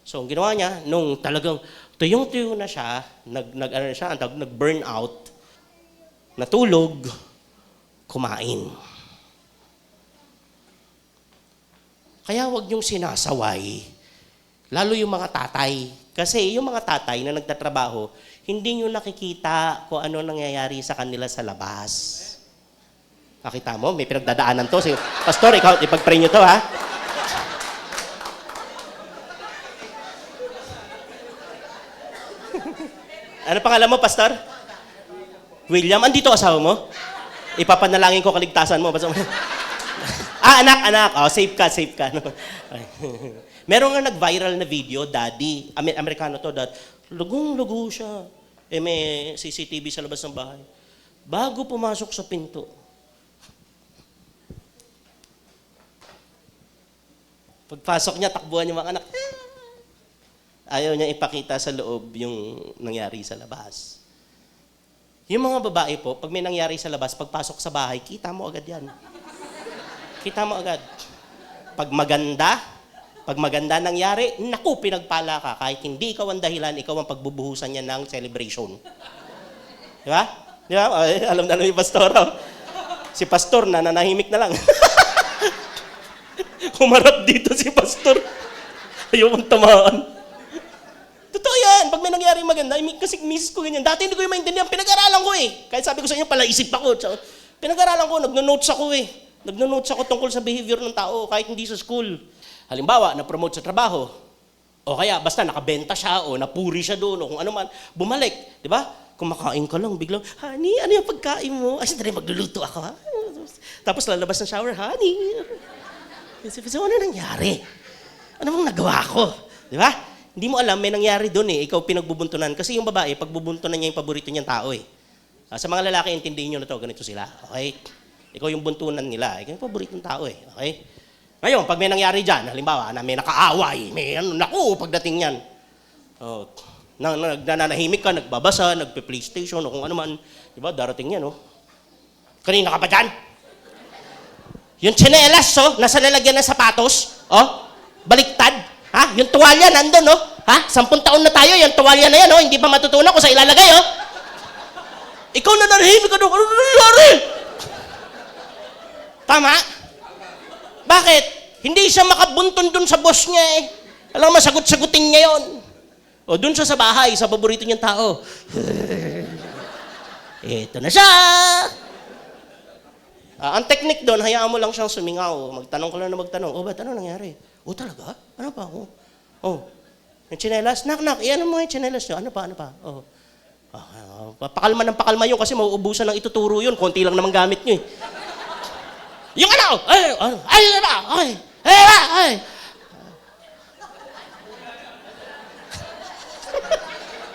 So, ang ginawa niya, nung talagang tuyong-tuyo na siya, nag-burn out, natulog, kumain. Kaya wag niyong sinasaway, lalo yung mga tatay. Kasi yung mga tatay na nagtatrabaho, hindi niyo nakikita kung ano nangyayari sa kanila sa labas. Nakita mo, may pinagdadaanan to. Pastor, ikaw, ipag-pray niyo to, ha? Ano pangalan mo, Pastor? William. Andito asawa mo? Ipapanalangin ko kaligtasan mo. Anak. Safe ka. Meron nga nag-viral na video, daddy. Amerikano to, dad. Lugong-lugo siya. May CCTV sa labas ng bahay. Bago pumasok sa pinto, pagpasok niya, takbuhan yung mga anak. Ayaw niya ipakita sa loob yung nangyari sa labas. Yung mga babae po, pag may nangyari sa labas, pagpasok sa bahay, kita mo agad yan. Kita mo agad. Pag maganda nangyari, naku, pinagpala ka. Kahit hindi ikaw ang dahilan, ikaw ang pagbubuhusan niya ng celebration. Di ba? Di ba? Alam na yung pastor. Si pastor, nananahimik na lang. Humarap dito si pastor. Ayaw mong tamaan. Totoo yan. Pag may nangyari maganda, kasi miss ko ganyan. Dati hindi ko yung maintindihan. Pinag-aralan ko eh. Kahit sabi ko sa inyo, palaisip ako. Pinag-aralan ko, nagno-notes ako eh. Nagno-notes ako tungkol sa behavior ng tao kahit hindi sa school. Halimbawa, na-promote sa trabaho. O kaya, basta nakabenta siya o napuri siya doon o kung ano man. Bumalik. Di ba? Kumakain ka lang, biglang, honey, ano yung pagkain mo? Ay, sandali, magluluto ako ha. Tapos lalabas ng shower, honey. So, ano nangyari? Ano bang nagawa ko? Di ba? Hindi mo alam, may nangyari doon eh. Ikaw pinagbubuntunan. Kasi yung babae, pagbubuntunan niya yung paborito niyang tao eh. Sa mga lalaki, intindihin niyo na to, ganito sila. Okay? Ikaw yung buntunan nila. Ikaw yung paboritong tao eh. Okay? Ngayon, pag may nangyari dyan, halimbawa, na may nakaaway, may naku, pagdating yan. Nananahimik ka, nagbabasa, nagpe-PlayStation, o kung ano man. Diba? Darating yan, no? Kanina ka pa dyan? Yung tsinelas, nasa lalagyan ng sapatos, baliktad, ha? Yung tuwalya, nandun, ha? 10 taon na tayo, yung tuwalya na yan, hindi pa matutunan kung sa ilalagay, Ikaw na nanahimik ka doon, ano nangyari? Tama? Bakit? Hindi siya makabunton doon sa boss niya eh. Alam mo, sagot-sagutin niya yun. O doon siya sa bahay, sa paborito niyang tao. Ito na siya! Ang technique doon, hayaan mo lang siyang sumingaw. Magtanong ka lang na magtanong. Oh, ba't ano nangyari? Oh, talaga? Ano pa? Oh. Yung tsinelas? Nak, iyan mo yung tsinelas nyo. Ano pa? Oh. Pakalma ng pakalma yun kasi mauubusan ng ituturo yun. Konti lang naman gamit nyo eh. Yung ano? Ay.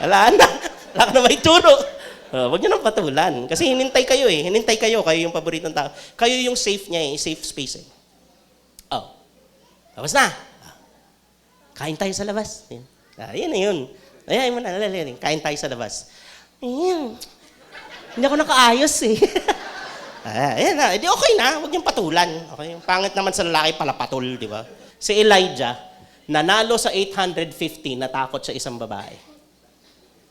Wala ka na may turo. Huwag nyo nang patulan. Kasi hinintay kayo eh. Kayo yung paboritong tao. Kayo yung safe niya eh, safe space eh. Oh. Tapos na. Kain tayo sa labas. Yan na yun. Ayan mo na, kain tayo sa labas. Ayan. Hindi ako nakaayos eh. Ayan na, edi okay na. Huwag niyong patulan. Okay? Pangit naman sa lalaki pala patul, di ba? Si Elijah, nanalo sa 850, natakot sa isang babae.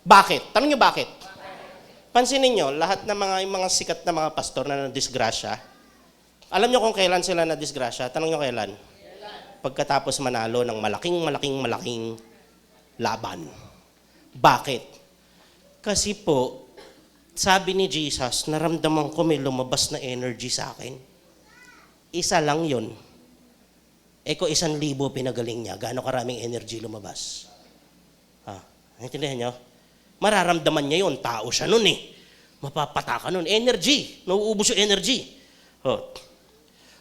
Bakit? Tanong niyo bakit? Pansinin niyo, lahat ng mga sikat na mga pastor na nadisgrasya, alam niyo kung kailan sila nadisgrasya? Tanong niyo kailan? Pagkatapos manalo ng malaking laban. Bakit? Kasi po, sabi ni Jesus, naramdaman ko may lumabas na energy sa akin. Isa lang yun. Ko 1,000 pinagaling niya. Gaano karaming energy lumabas? Naintindihan niyo? Mararamdaman niya yun. Tao siya nun eh. Mapapataka nun. Energy. Nauubos yung energy.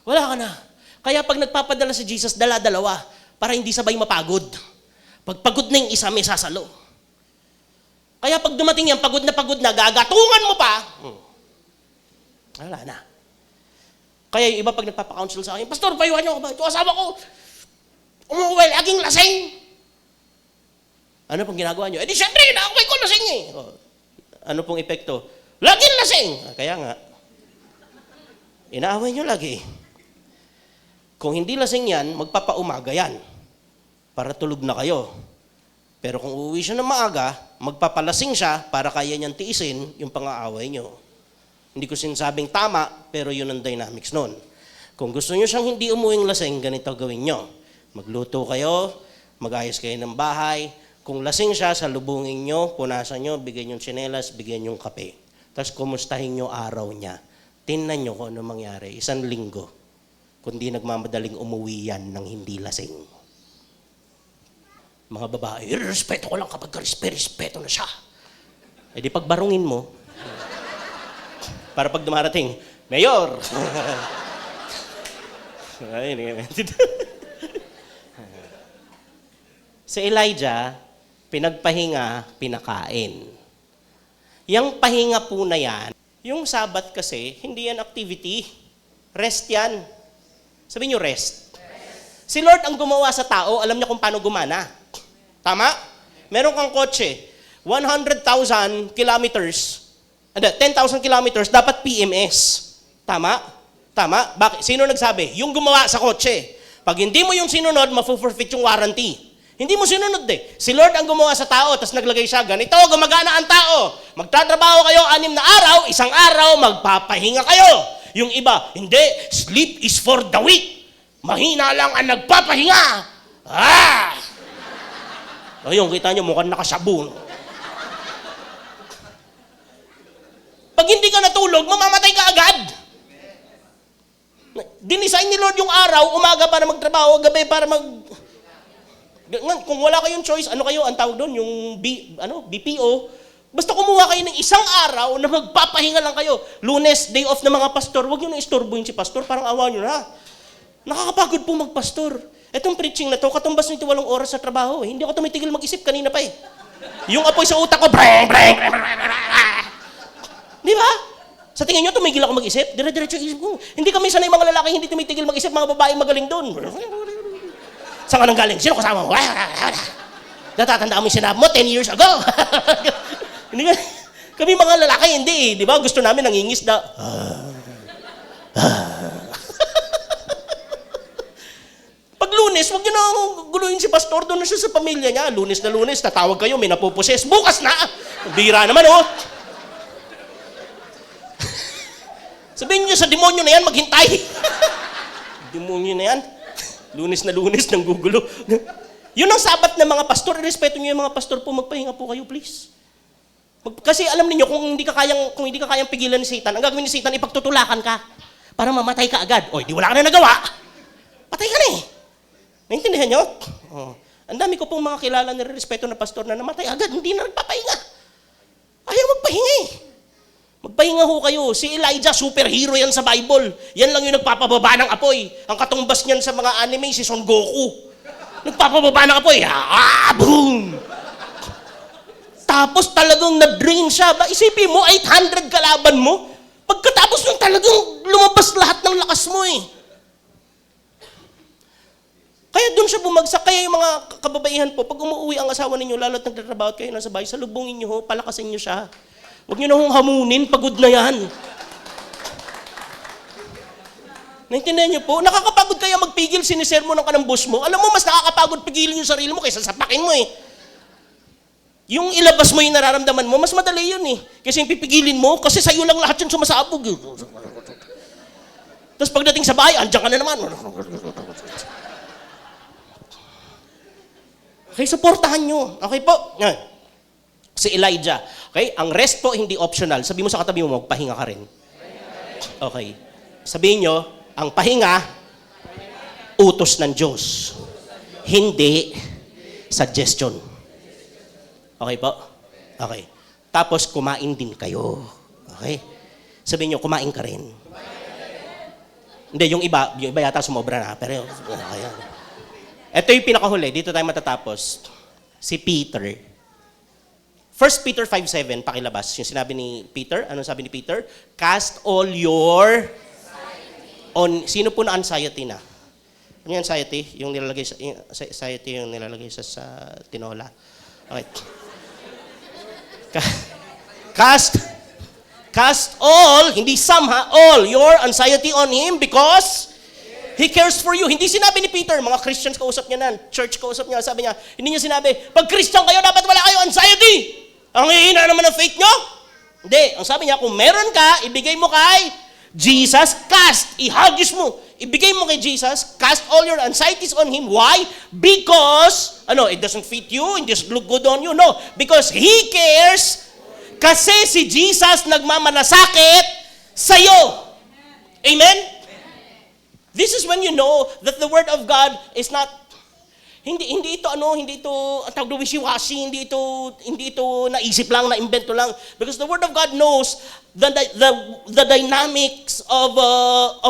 Wala ka na. Kaya pag nagpapadala si Jesus, dala-dalawa para hindi sabay mapagod. Pag pagod na yung isa, may sasalo. Kaya pag dumating yan, pagod na, gagatungan mo pa. Wala na. Kaya yung iba pag nagpapakounsel sa akin, Pastor, payuhan niyo ako ba? Ito asawa ko, umuwi, laging lasing. Ano pong ginagawa niyo? Siyempre, inaaway ko lasing eh. Ano pong epekto? Laging lasing. Kaya nga, inaaway niyo lagi. Kung hindi lasing yan, magpapaumaga yan. Para tulog na kayo. Pero kung uuwi siya ng maaga, magpapalasing siya para kaya niyang tiisin yung pang-aaway niyo. Hindi ko sinasabing tama, pero yun ang dynamics nun. Kung gusto niyo siyang hindi umuwing lasing, ganito gawin niyo. Magluto kayo, mag-ayos kayo ng bahay. Kung lasing siya, salubungin niyo, punasan niyo, bigyan niyo tsinelas, bigyan niyo kape. Tapos kumustahin niyo araw niya. Tingnan niyo kung ano mangyari. 1 linggo. Kundi nagmamadaling umuwi yan ng hindi lasing. Mga babae, respeto ko lang kapag respeto na siya. Di pagbarungin mo, para pag dumarating, Mayor! Si Elijah, pinagpahinga, pinakain. Yang pahinga po na yan, yung Sabat kasi, hindi yan activity. Rest yan. Sabi niyo rest. Si Lord ang gumawa sa tao, alam niya kung paano gumana. Tama? Meron kang kotse, 100,000 kilometers, 10,000 kilometers, dapat PMS. Tama? Bakit? Sino nagsabi? Yung gumawa sa kotse. Pag hindi mo yung sinunod, mafu-forfeit yung warranty. Hindi mo sinunod eh. Si Lord ang gumawa sa tao, tapos naglagay siya, ganito, gumagana ang tao. Magtatrabaho kayo 6 na araw, 1 araw, magpapahinga kayo. Yung iba, hindi, sleep is for the weak. Mahina lang ang nagpapahinga. Ayun, kita nyo, mukhang nakasabon. Pag hindi ka natulog, mamamatay ka agad. Dinisign ni Lord yung araw, umaga para magtrabaho, gabi para Kung wala kayong choice, ano kayo, ang tawag doon, yung BPO, basta kumuha kayo ng 1 araw na magpapahinga lang kayo. Lunes, day off ng mga pastor, huwag nyo na istorbohin si pastor, parang awa nyo na. Nakakapagod po magpastor. Etong preaching na to, katumbas nito 8 oras sa trabaho. Hindi ako tumitigil mag-isip kanina pa eh. Yung apoy sa utak ko, breng. Di ba? Sa tingin nyo, tumigil ako mag-isip? Dire-diretso isip ko. Hindi kami sanay mga lalaki, hindi tumitigil mag-isip, mga babae magaling doon. Saan ka nang galing? Sino kasama mo? Natatandaan mo yung sinabi mo 10 years ago. Kami mga lalaki, hindi eh. Di ba? Gusto namin nangingis na. Pag Lunes, huwag nyo na guluhin si pastor, doon na siya sa pamilya niya. Lunes na Lunes, tatawag kayo, may napuposes. Bukas na! Bira naman, oh! Sabihin nyo sa demonyo na yan, maghintay. Demonyo na yan. Lunes na Lunes, nang gugulo. Yun ang Sabat ng mga pastor. Respeto nyo yung mga pastor po, magpahinga po kayo, please. Kasi alam niyo kung hindi ka kayang pigilan ni Satan, ang gagawin ni Satan, ipagtutulakan ka. para mamatay ka agad. O, di wala ka na nagawa. Patay ka na eh. Naintindihan nyo? Oh. Ang dami ko pong mga kilala na respeto na pastor na namatay agad, hindi na nagpapahinga. Ayaw magpahinga eh. Magpahinga ho kayo. Si Elijah, superhero yan sa Bible. Yan lang yung nagpapababa ng apoy. Ang katumbas niyan sa mga anime, si Son Goku. Nagpapababa ng apoy. Boom! Tapos talagang na-drain siya. Isipin mo, 800 kalaban mo. Pagkatapos nung talagang lumabas lahat ng lakas mo eh. Kaya doon siya bumagsak. Kaya yung mga kababaihan po, pag umuwi ang asawa ninyo, lalo't nagtatrabaho at kayo nasa bahay, salubungin nyo ho, palakasin nyo siya. Huwag nyo na hong hamunin, pagod na yan. Naintindihan nyo po? Nakakapagod kaya magpigil, sinisermon ka ng boss mo. Alam mo, mas nakakapagod pigilin yung sarili mo kaysa sapakin mo eh. Yung ilabas mo yung nararamdaman mo, mas madali yun eh. Kasi yung pipigilin mo, kasi sa'yo lang lahat yung sumasabog. Tapos pagdating sa bahay, andyan ka na naman. Okay, supportahan nyo. Okay po? Yan. Si Elijah. Okay, ang rest po hindi optional. Sabi mo sa katabi mo, magpahinga ka rin. Okay. Sabihin nyo, ang pahinga, utos ng Diyos. Hindi suggestion. Okay po? Okay. Tapos kumain din kayo. Okay? Sabihin nyo, kumain ka rin. Hindi, yung iba yata sumobra na. Pero, ayan. Ito yung pinakahuli. Dito tayo matatapos. Si Peter. 1 Peter 5:7, pakilabas. Yung sinabi ni Peter, anong sabi ni Peter? Cast all your on, sino po na anxiety na? Ano yung anxiety? Yung nilalagay sa, anxiety yung nilalagay sa tinola. Okay. Cast all, hindi some ha, all your anxiety on Him because He cares for you. Hindi sinabi ni Peter, mga Christians kausap niya na, church kausap niya, sabi niya, hindi niya sinabi, pag Christian kayo, dapat wala kayo anxiety. Ang hihina naman ng faith nyo? Hindi. Ang sabi niya, kung meron ka, ibigay mo kay Jesus, cast. Ihagis mo. Ibigay mo kay Jesus, cast all your anxieties on Him. Why? Because, it doesn't fit you, it doesn't look good on you. No, because He cares. Kasi si Jesus nagmamalasakit sa'yo. Amen? This is when you know that the Word of God is not, hindi ito ang tawag na wishy-washy, hindi ito naisip lang, na-invento lang. Because the Word of God knows the dynamics of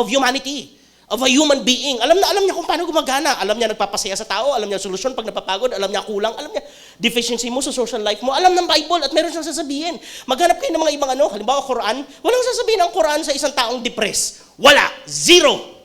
humanity, of a human being. Alam niya kung paano gumagana. Alam niya nagpapasaya sa tao, alam niya solusyon pag napapagod, alam niya kulang, alam niya deficiency mo sa social life mo. Alam ng Bible at meron siyang sasabihin. Maghanap kayo ng mga ibang halimbawa Quran, walang sasabihin ng Quran sa isang taong depressed. Wala. Zero.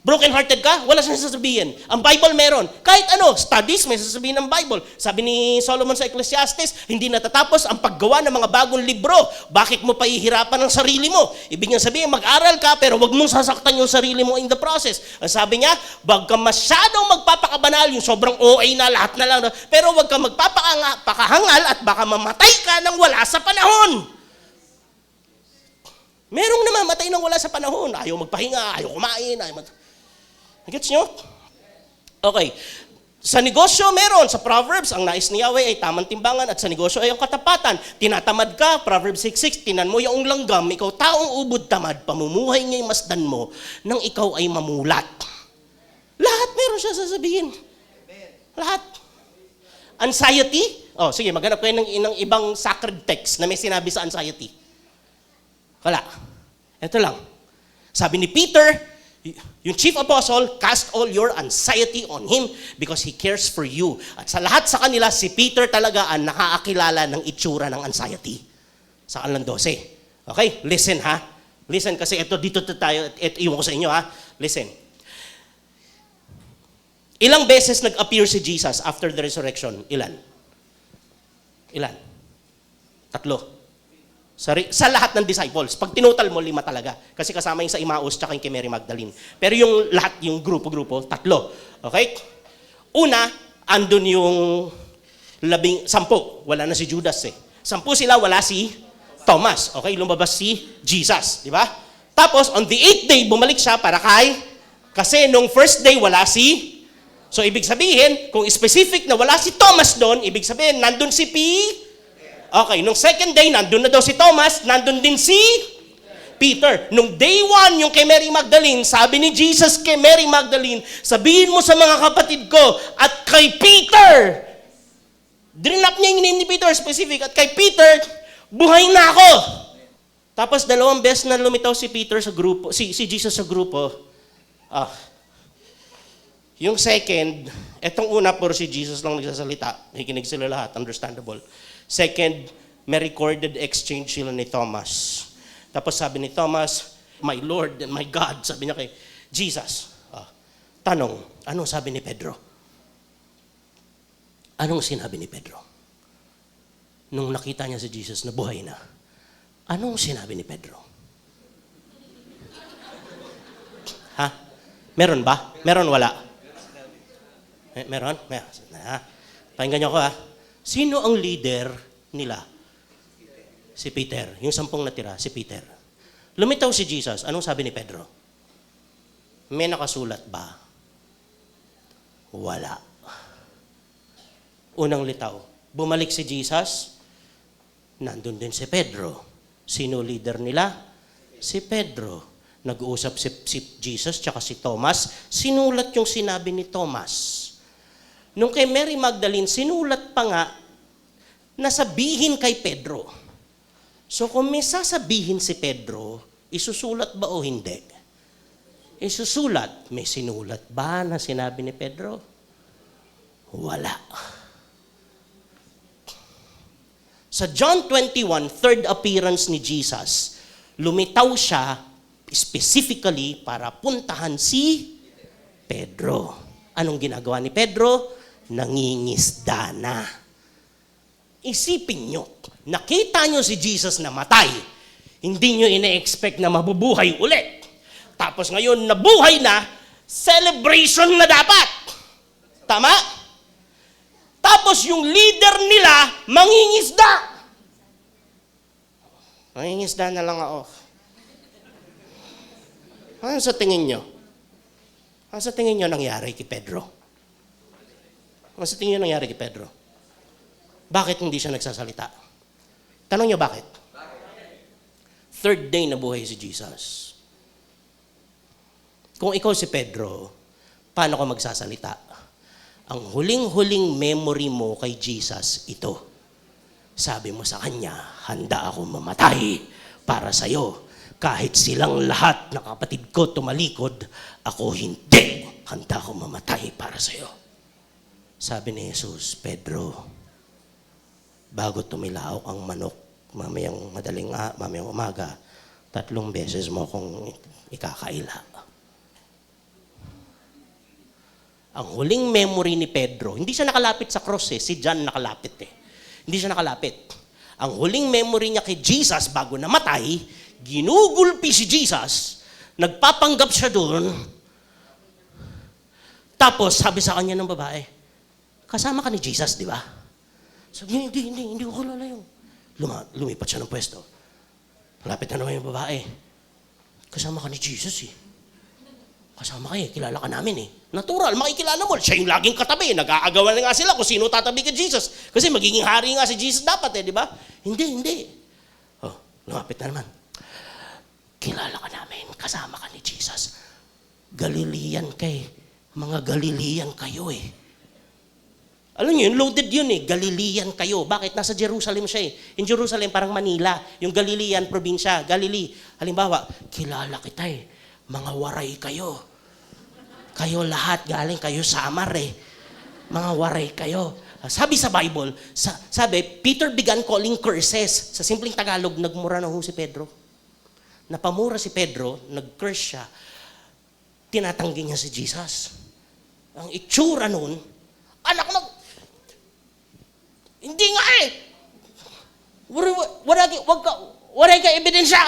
Broken-hearted ka? Wala siyang sasabihin. Ang Bible meron. Kahit studies, may sasabihin ng Bible. Sabi ni Solomon sa Ecclesiastes, hindi natatapos ang paggawa ng mga bagong libro. Bakit mo pahihirapan ang sarili mo? Ibig niya sabihin, mag-aral ka, pero wag mong sasaktan yung sarili mo in the process. Ang sabi niya, wag ka masyadong magpapakabanal, yung sobrang OA na, lahat na lang. Pero wag ka magpapakahangal at baka mamatay ka nang wala sa panahon. Merong namamatay nang wala sa panahon. Ayaw magpahinga, ayaw kumain, Gets nyo? Okay. Sa negosyo, meron. Sa Proverbs, ang nais ni Yahweh ay tamang timbangan at sa negosyo ay ang katapatan. Tinatamad ka, Proverbs 6:6, tinan mo yung langgam, ikaw taong ubod tamad, pamumuhay nga'y masdan mo, nang ikaw ay mamulat. Lahat meron siya sasabihin. Lahat. Anxiety? Sige, maghanap kayo ng ibang sacred text na may sinabi sa anxiety. Wala. Ito lang. Sabi ni Peter, yung chief apostle, cast all your anxiety on Him because He cares for you. At sa lahat sa kanila, si Peter talaga ang nakakakilala ng itsura ng anxiety. Sa Kanlan 12. Okay? Listen ha. Listen kasi dito tayo, iwan ko sa inyo ha. Listen. Ilang beses nag-appear si Jesus after the resurrection? Ilan? 3. Sa lahat ng disciples. Pag tinotal mo, 5 talaga. Kasi kasama yung sa Emmaus tsaka yung kay Mary Magdalene. Pero yung lahat, yung grupo-grupo, 3. Okay? Una, andun yung 10. Wala na si Judas eh. 10 sila, wala si Thomas. Okay? Lumabas si Jesus. Di ba? Tapos, on the 8th day, bumalik siya para kasi nung first day, wala si. So, ibig sabihin, kung specific na wala si Thomas doon, ibig sabihin, nandun si Okay, nung second day, nandun na daw si Thomas, nandun din si Peter. Nung day one, yung kay Mary Magdalene, sabi ni Jesus kay Mary Magdalene, sabihin mo sa mga kapatid ko, at kay Peter, drinap niya yung name ni Peter, specific, at kay Peter, buhay na ako. Tapos 2 beses na lumitaw si Peter sa grupo, si Jesus sa grupo. Yung second, etong una, puro si Jesus lang nagsasalita. Nakikinig sila lahat, understandable. Second, may recorded exchange sila ni Thomas. Tapos sabi ni Thomas, my Lord and my God, sabi niya kay Jesus. Tanong, anong sabi ni Pedro? Anong sinabi ni Pedro? Nung nakita niya si Jesus na buhay na, anong sinabi ni Pedro? Ha? Meron ba? Meron, wala? Meron? Pakinggan niyo ako ha. Sino ang leader nila? Si Peter. Yung 10 natira, si Peter. Lumitaw si Jesus. Anong sabi ni Pedro? May nakasulat ba? Wala. Unang litaw. Bumalik si Jesus. Nandun din si Pedro. Sino leader nila? Si Pedro. Nag-uusap si Jesus tsaka si Thomas. Sinulat yung sinabi ni Thomas. Nung kay Mary Magdalene, sinulat pa nga na sabihin kay Pedro. So kung may sasabihin si Pedro, isusulat ba o hindi? Isusulat. May sinulat ba na sinabi ni Pedro? Wala. Sa John 21, third appearance ni Jesus, lumitaw siya specifically para puntahan si Pedro. Anong ginagawa ni Pedro? Nangingisda na. Isipin nyo, nakita nyo si Jesus na matay, hindi nyo ina-expect na mabubuhay ulit. Tapos ngayon, nabuhay na, celebration na dapat. Tama? Tapos yung leader nila, mangingisda. Mangingisda na lang ako. Ano sa tingin nyo? Ano sa tingin nyo nangyari kay Pedro? Ano sa tingin nyo nangyari kay Pedro? Bakit hindi siya nagsasalita? Tanong nyo bakit? Third day na buhay si Jesus. Kung ikaw si Pedro, paano ka magsasalita? Ang huling-huling memory mo kay Jesus, ito. Sabi mo sa kanya, handa ako mamatay para sa'yo. Kahit silang lahat na kapatid ko tumalikod, ako hindi. Handa ako mamatay para sa'yo. Sabi ni Jesus, Pedro, bago tumilaok ang manok, mamayang umaga, 3 beses mo akong ikakaila. Ang huling memory ni Pedro, hindi siya nakalapit sa cross si John nakalapit Hindi siya nakalapit. Ang huling memory niya kay Jesus bago namatay, ginugulpi si Jesus, nagpapanggap siya doon, tapos sabi sa kanya ng babae, kasama ka ni Jesus, di ba? Sabi niya, hindi ko kilala yun. Lumipat siya ng pwesto. Malapit na naman yung babae. Kasama ka ni Jesus Kasama kayo, kilala ka namin Natural, makikilala mo. Siya yung laging katabi. Nag-aagawan na nga sila kung sino tatabi kay Jesus. Kasi magiging hari nga si Jesus dapat di ba? Hindi. Lumapit na naman. Kilala ka namin, kasama ka ni Jesus. Galilean kay, mga Galilean kayo Alam niyo, loaded yun Galilean kayo. Bakit? Nasa Jerusalem siya In Jerusalem, parang Manila. Yung Galilean, probinsya, Galilee. Halimbawa, kilala kita Mga waray kayo. Kayo lahat, galing kayo Samar Mga waray kayo. Sabi sa Bible, sabi, Peter began calling curses. Sa simpleng Tagalog, nagmura na si Pedro. Napamura si Pedro, nag-curse siya. Tinatanggi niya si Jesus. Ang itsura nun, anak na, hindi nga wala ka ebidensya.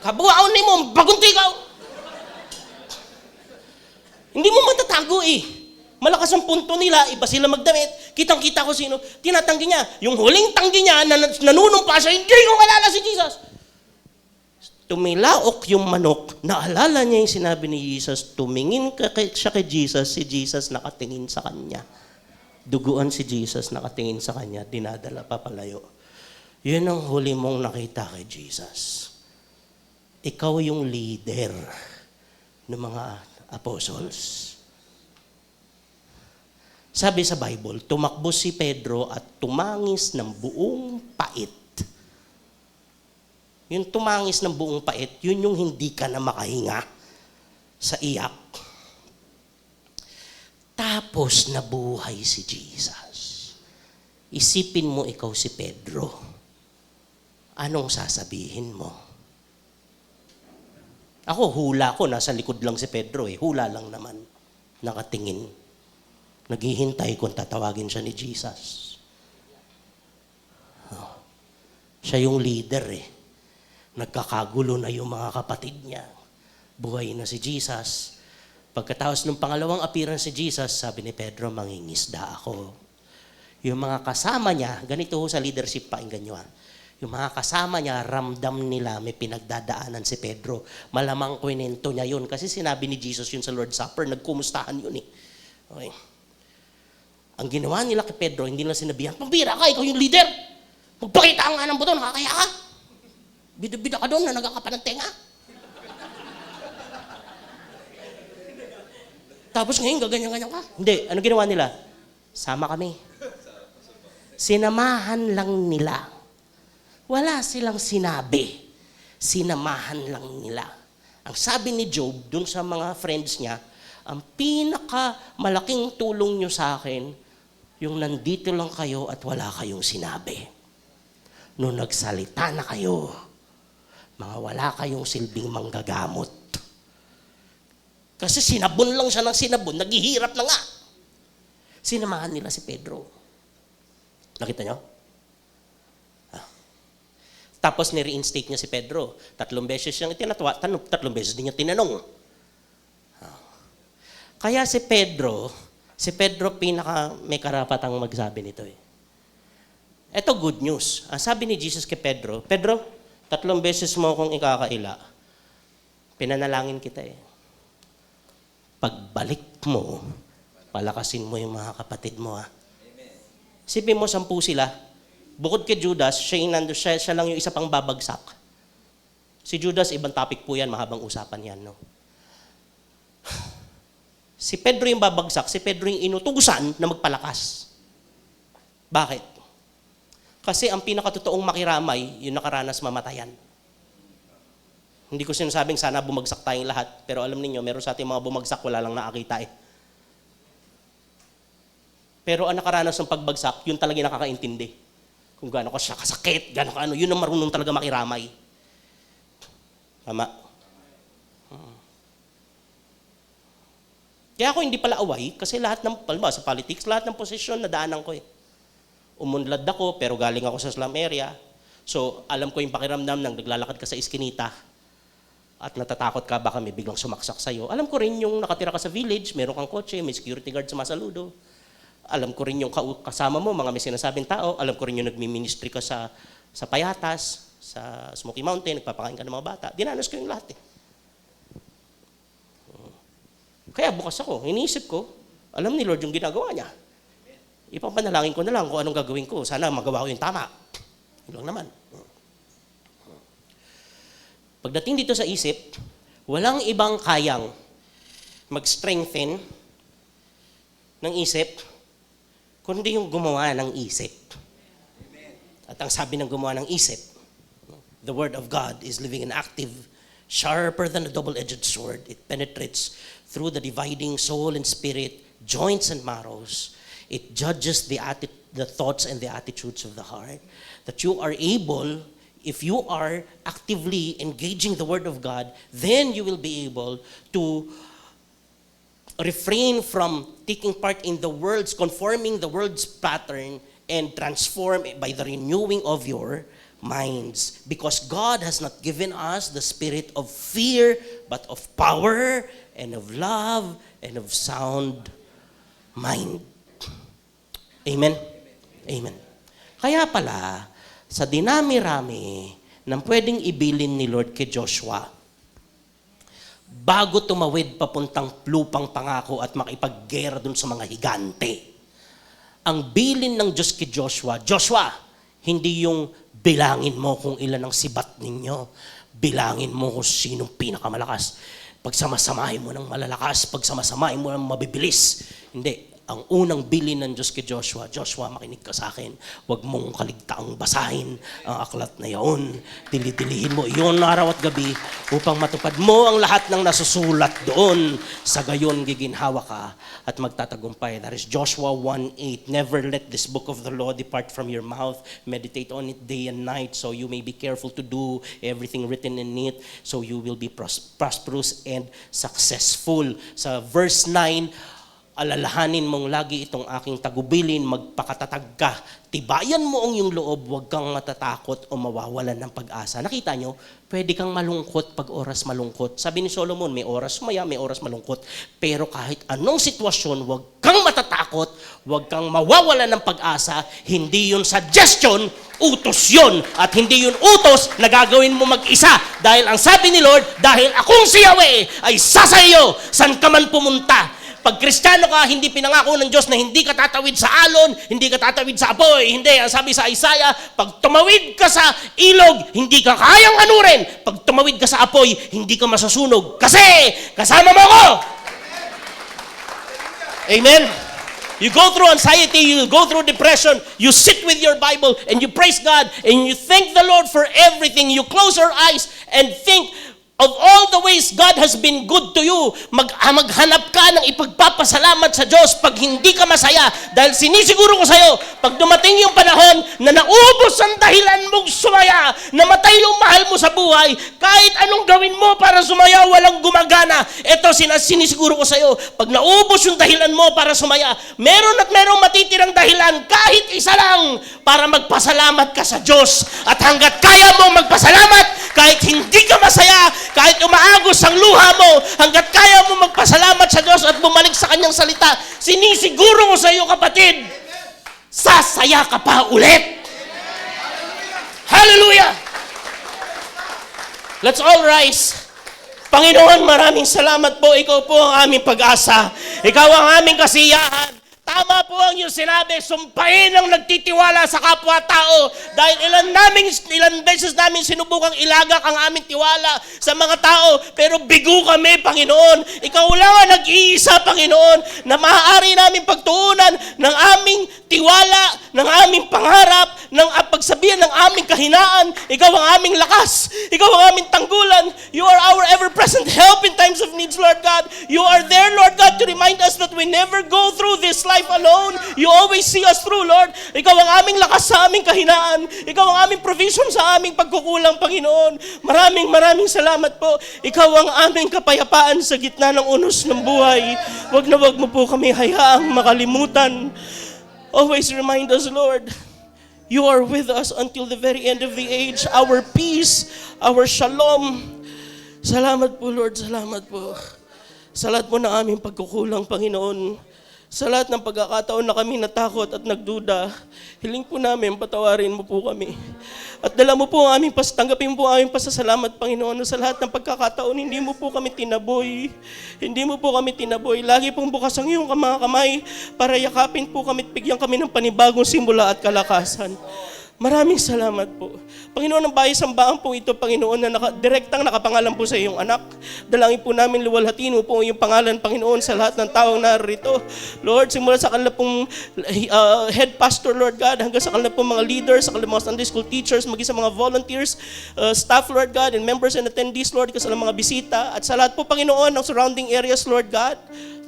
Kabuhaon ni mo, bagunti ka. Hindi mo matatago Malakas ang punto nila, iba sila magdamit. Kitang-kita ko sino, tinatanggi niya. Yung huling tanggi niya, nanunumpa siya, hindi ko kalala si Jesus. Tumilaok yung manok, naalala niya yung sinabi ni Jesus, tumingin siya kay Jesus, si Jesus nakatingin sa kanya. Duguan si Jesus nakatingin sa kanya, dinadala papalayo. Yun ang huli mong nakita kay Jesus. Ikaw yung leader ng mga apostles. Sabi sa Bible, tumakbo si Pedro at tumangis ng buong pait. Yung tumangis ng buong pait, yun yung hindi ka na makahinga sa iyak. Tapos nabuhay si Jesus. Isipin mo ikaw si Pedro. Anong sasabihin mo? Ako, hula ko. Nasa likod lang si Pedro eh. Hula lang naman. Nakatingin. Naghihintay kung tatawagin siya ni Jesus. Oh. Siya yung leader eh. Nagkakagulo na yung mga kapatid niya. Buhay na si Jesus. Pagkatapos ng pangalawang appearance si Jesus, sabi ni Pedro, mangingisda ako. Yung mga kasama niya, ganito sa leadership, pakinggan nyo ha. Yung mga kasama niya, ramdam nila may pinagdadaanan si Pedro. Malamang kwento niya yun. Kasi sinabi ni Jesus yun sa Lord's Supper, nagkumustahan yun eh. Okay. Ang ginawa nila kay Pedro, hindi nila sinabihan, pambira ka, ikaw yung leader. Magpakita ka nga ng buto, nakakaya ka. Bida-bida ka doon na nagkakapa ng tenga. Tapos ngayon, gaganyan-ganyan ka. Hindi, ano ginawa nila? Sama kami. Sinamahan lang nila. Wala silang sinabi. Sinamahan lang nila. Ang sabi ni Job, dun sa mga friends niya, ang pinakamalaking tulong nyo sa akin, yung nandito lang kayo at wala kayong sinabi. Nung nagsalita na kayo, mga wala kayong silbing manggagamot. Kasi sinabon lang siya ng sinabon, naghihirap na nga. Sinamahan nila si Pedro. Nakita nyo? Tapos ni-reinstate niya si Pedro. 3 beses siyang itinatwa, 3 beses din niya tinanong. Kaya si Pedro pinaka may karapatang magsabi nito eh. Ito good news. Sabi ni Jesus kay Pedro, 3 beses mo akong ikakaila, pinanalangin kita eh. Pagbalik mo, palakasin mo yung mga kapatid mo ha. Sipin mo 10 sila. Bukod kay Judas, siya lang yung isa pang babagsak. Si Judas, ibang topic po yan, mahabang usapan yan. No? Si Pedro yung babagsak, si Pedro yung inutusan na magpalakas. Bakit? Kasi ang pinakatotoong makiramay, yung nakaranas mamatayan. Hindi ko sinasabing sana bumagsak tayong lahat, pero alam niyo meron sa ating mga bumagsak, wala lang nakakita eh. Pero ang nakaranas ng pagbagsak, yun talaga nakakaintindi. Kung gaano ka siya kasakit, gaano ka ano, yun ang marunong talaga makiramay. Tama? Kaya ako hindi pala away, kasi lahat ng, sa politics, lahat ng posisyon nadaanan ko eh. Umunlad ako, pero galing ako sa slum area. So, alam ko yung pakiramdam ng naglalakad ka sa iskinita at natatakot ka baka may biglang sumaksak sa'yo. Alam ko rin yung nakatira ka sa village, meron kang kotse, may security guard sumasaludo. Alam ko rin yung kasama mo, mga may sinasabing tao. Alam ko rin yung nagmi-ministry ka sa Payatas, sa Smoky Mountain, nagpapakain ka ng mga bata. Dinanas ko yung lahat eh. Kaya bukas ako, iniisip ko, alam ni Lord yung ginagawa niya. Ipapanalangin ko na lang kung anong gagawin ko. Sana magawa ko yung tama. Yun lang naman. Pagdating dito sa isip, walang ibang kayang mag-strengthen ng isip, kundi yung gumawa ng isip. At ang sabi ng gumawa ng isip, the Word of God is living and active, sharper than a double-edged sword. It penetrates through the dividing soul and spirit, joints and marrows. It judges the thoughts and the attitudes of the heart. That you are able, if you are actively engaging the Word of God, then you will be able to refrain from taking part in the world's, conforming the world's pattern and transform by the renewing of your minds. Because God has not given us the spirit of fear, but of power and of love and of sound mind. Amen? Amen. Kaya pala, sa dinami-rami ng pwedeng ibilin ni Lord kay Joshua, bago tumawid papuntang lupang pangako at makipaggera dun sa mga higante, ang bilin ng Diyos kay Joshua, Joshua, Hindi yung bilangin mo kung ilan ang sibat ninyo. Bilangin mo kung sinong pinakamalakas. Pagsamasamahin mo ng malalakas, pagsamasamahin mo ng mabibilis. Hindi. Ang unang bilin ng Diyos kay Joshua, Joshua, makinig ka sa akin. Huwag mong kaligtaang basahin ang aklat na yaon. Dili-dilihin mo iyon araw at gabi upang matupad mo ang lahat ng nasusulat doon. Sa gayon, giginhawa ka at magtatagumpay. That is Joshua 1:8. Never let this book of the law depart from your mouth. Meditate on it day and night so you may be careful to do everything written in it so you will be prosperous and successful. Sa verse 9, alalahanin mong lagi itong aking tagubilin, magpakatatag ka. Tibayan mo ang iyong loob, huwag kang matatakot o mawawalan ng pag-asa. Nakita nyo, pwede kang malungkot pag oras malungkot. Sabi ni Solomon, may oras sumaya, may oras malungkot. Pero kahit anong sitwasyon, huwag kang matatakot, huwag kang mawawalan ng pag-asa. Hindi yun suggestion, utos yun. At hindi yun utos na gagawin mo mag-isa. Dahil ang sabi ni Lord, dahil akong si Yahweh ay sasayo, san ka man pumunta. Pag Kristiyano ka, hindi pinangako ng Diyos na hindi ka tatawid sa alon, hindi ka tatawid sa apoy. Hindi, ang sabi sa Isaiah, pag tumawid ka sa ilog, hindi ka kayang anurin. Pag tumawid ka sa apoy, hindi ka masasunog. Kasi, kasama mo ako! Amen? You go through anxiety, you go through depression, you sit with your Bible, and you praise God, and you thank the Lord for everything. You close your eyes and think of all the ways God has been good to you. Maghanap ka ng ipagpapasalamat sa Diyos pag hindi ka masaya. Dahil sinisiguro ko sa iyo, pag dumating yung panahon na naubos ang dahilan mong sumaya, namatay yung mahal mo sa buhay, kahit anong gawin mo para sumaya, walang gumagana. Ito, sinisiguro ko sa iyo, pag naubos yung dahilan mo para sumaya, meron at merong matitirang dahilan, kahit isa lang, para magpasalamat ka sa Diyos. At hanggat kaya mong magpasalamat, kahit hindi ka masaya, kahit umaagos ang luha mo, hanggat kaya mo magpasalamat sa Diyos at bumalik sa Kanyang salita, sinisiguro ko sa iyo, kapatid, sasaya ka pa ulit. Hallelujah! Let's all rise. Panginoon, maraming salamat po. Ikaw po ang aming pag-asa. Ikaw ang aming kasiyahan. Tama po ang iyong sinabi, sumpain ang nagtitiwala sa kapwa-tao. Dahil ilan beses namin sinubukang ilagak ang aming tiwala sa mga tao, pero bigo kami, Panginoon. Ikaw lang ang nag-iisa, Panginoon, na maaari namin pagtuunan ng aming tiwala, ng aming pangarap, ng pagsabihan ng aming kahinaan. Ikaw ang aming lakas. Ikaw ang aming tanggulan. You are our ever-present help in times of needs, Lord God. You are there, Lord God, to remind us that we never go through this life alone. You always see us through, Lord. Ikaw ang aming lakas sa aming kahinaan. Ikaw ang aming provision sa aming pagkukulang, Panginoon. Maraming salamat po. Ikaw ang aming kapayapaan sa gitna ng unos ng buhay. Wag na wag mo po kami hayaang makalimutan. Always remind us, Lord, you are with us until the very end of the age. Our peace, our shalom. Salamat po, Lord. Salamat po. Sa lahat po ng aming pagkukulang, Panginoon. Sa lahat ng pagkakataon na kami natakot at nagduda, hiling po namin, patawarin mo po kami. At dala mo po ang aming tanggapin po ang aming pasasalamat, Panginoon, sa lahat ng pagkakataon, hindi mo po kami tinaboy. Hindi mo po kami tinaboy. Lagi pong bukas ang iyong mga kamay para yakapin po kami at bigyan kami ng panibagong simula at kalakasan. Maraming salamat po. Panginoon, ang bayis-sambahan po ito, Panginoon, na direktang nakapangalan po sa iyong anak. Dalangin po namin, luwalhatin mo po ang iyong pangalan, Panginoon, sa lahat ng taong narito. Lord, simula sa kanila pong head pastor, Lord God, hanggang sa kanila pong mga leaders, sa kanila mga Sunday school teachers, maging sa mga volunteers, staff, Lord God, and members and attendees, Lord, kasi sa mga bisita, at sa lahat po, Panginoon, ng surrounding areas, Lord God.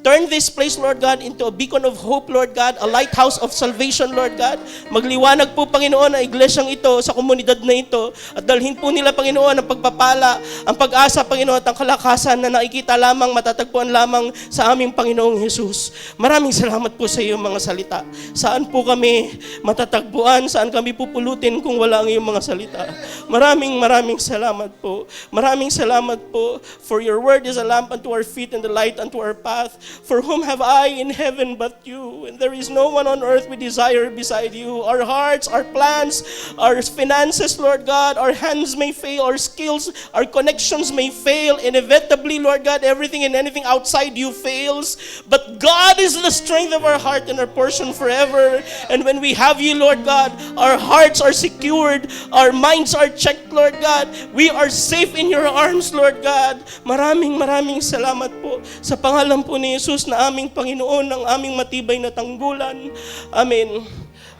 Turn this place, Lord God, into a beacon of hope, Lord God, a lighthouse of salvation, Lord God. Magliwanag po, Panginoon, ang iglesyang ito sa komunidad na ito at dalhin po nila, Panginoon, ang pagpapala, ang pag-asa, Panginoon, at ang kalakasan na nakikita lamang, matatagpuan lamang sa aming Panginoong Jesus. Maraming salamat po sa iyong mga salita. Saan po kami matatagpuan? Saan kami pupulutin kung wala ang iyong mga salita? Maraming salamat po. Maraming salamat po, for your word is a lamp unto our feet and the light unto our path. For whom have I in heaven but you? And there is no one on earth we desire beside you. Our hearts, our plans, our finances, Lord God, our hands may fail, our skills, our connections may fail. Inevitably, Lord God, everything and anything outside you fails. But God is the strength of our heart and our portion forever. And when we have you, Lord God, our hearts are secured, our minds are checked, Lord God. We are safe in your arms, Lord God. Maraming salamat po sa pangalan po ni Jesus na aming Panginoon, ang aming matibay na tanggulan. Amen.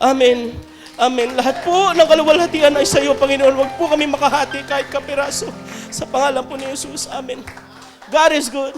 Amen. Amen. Lahat po ng kaluwalhatian ay sa iyo, Panginoon. Huwag po kami makahati kahit kapiraso. Sa pangalan po ni Jesus. Amen. God is good.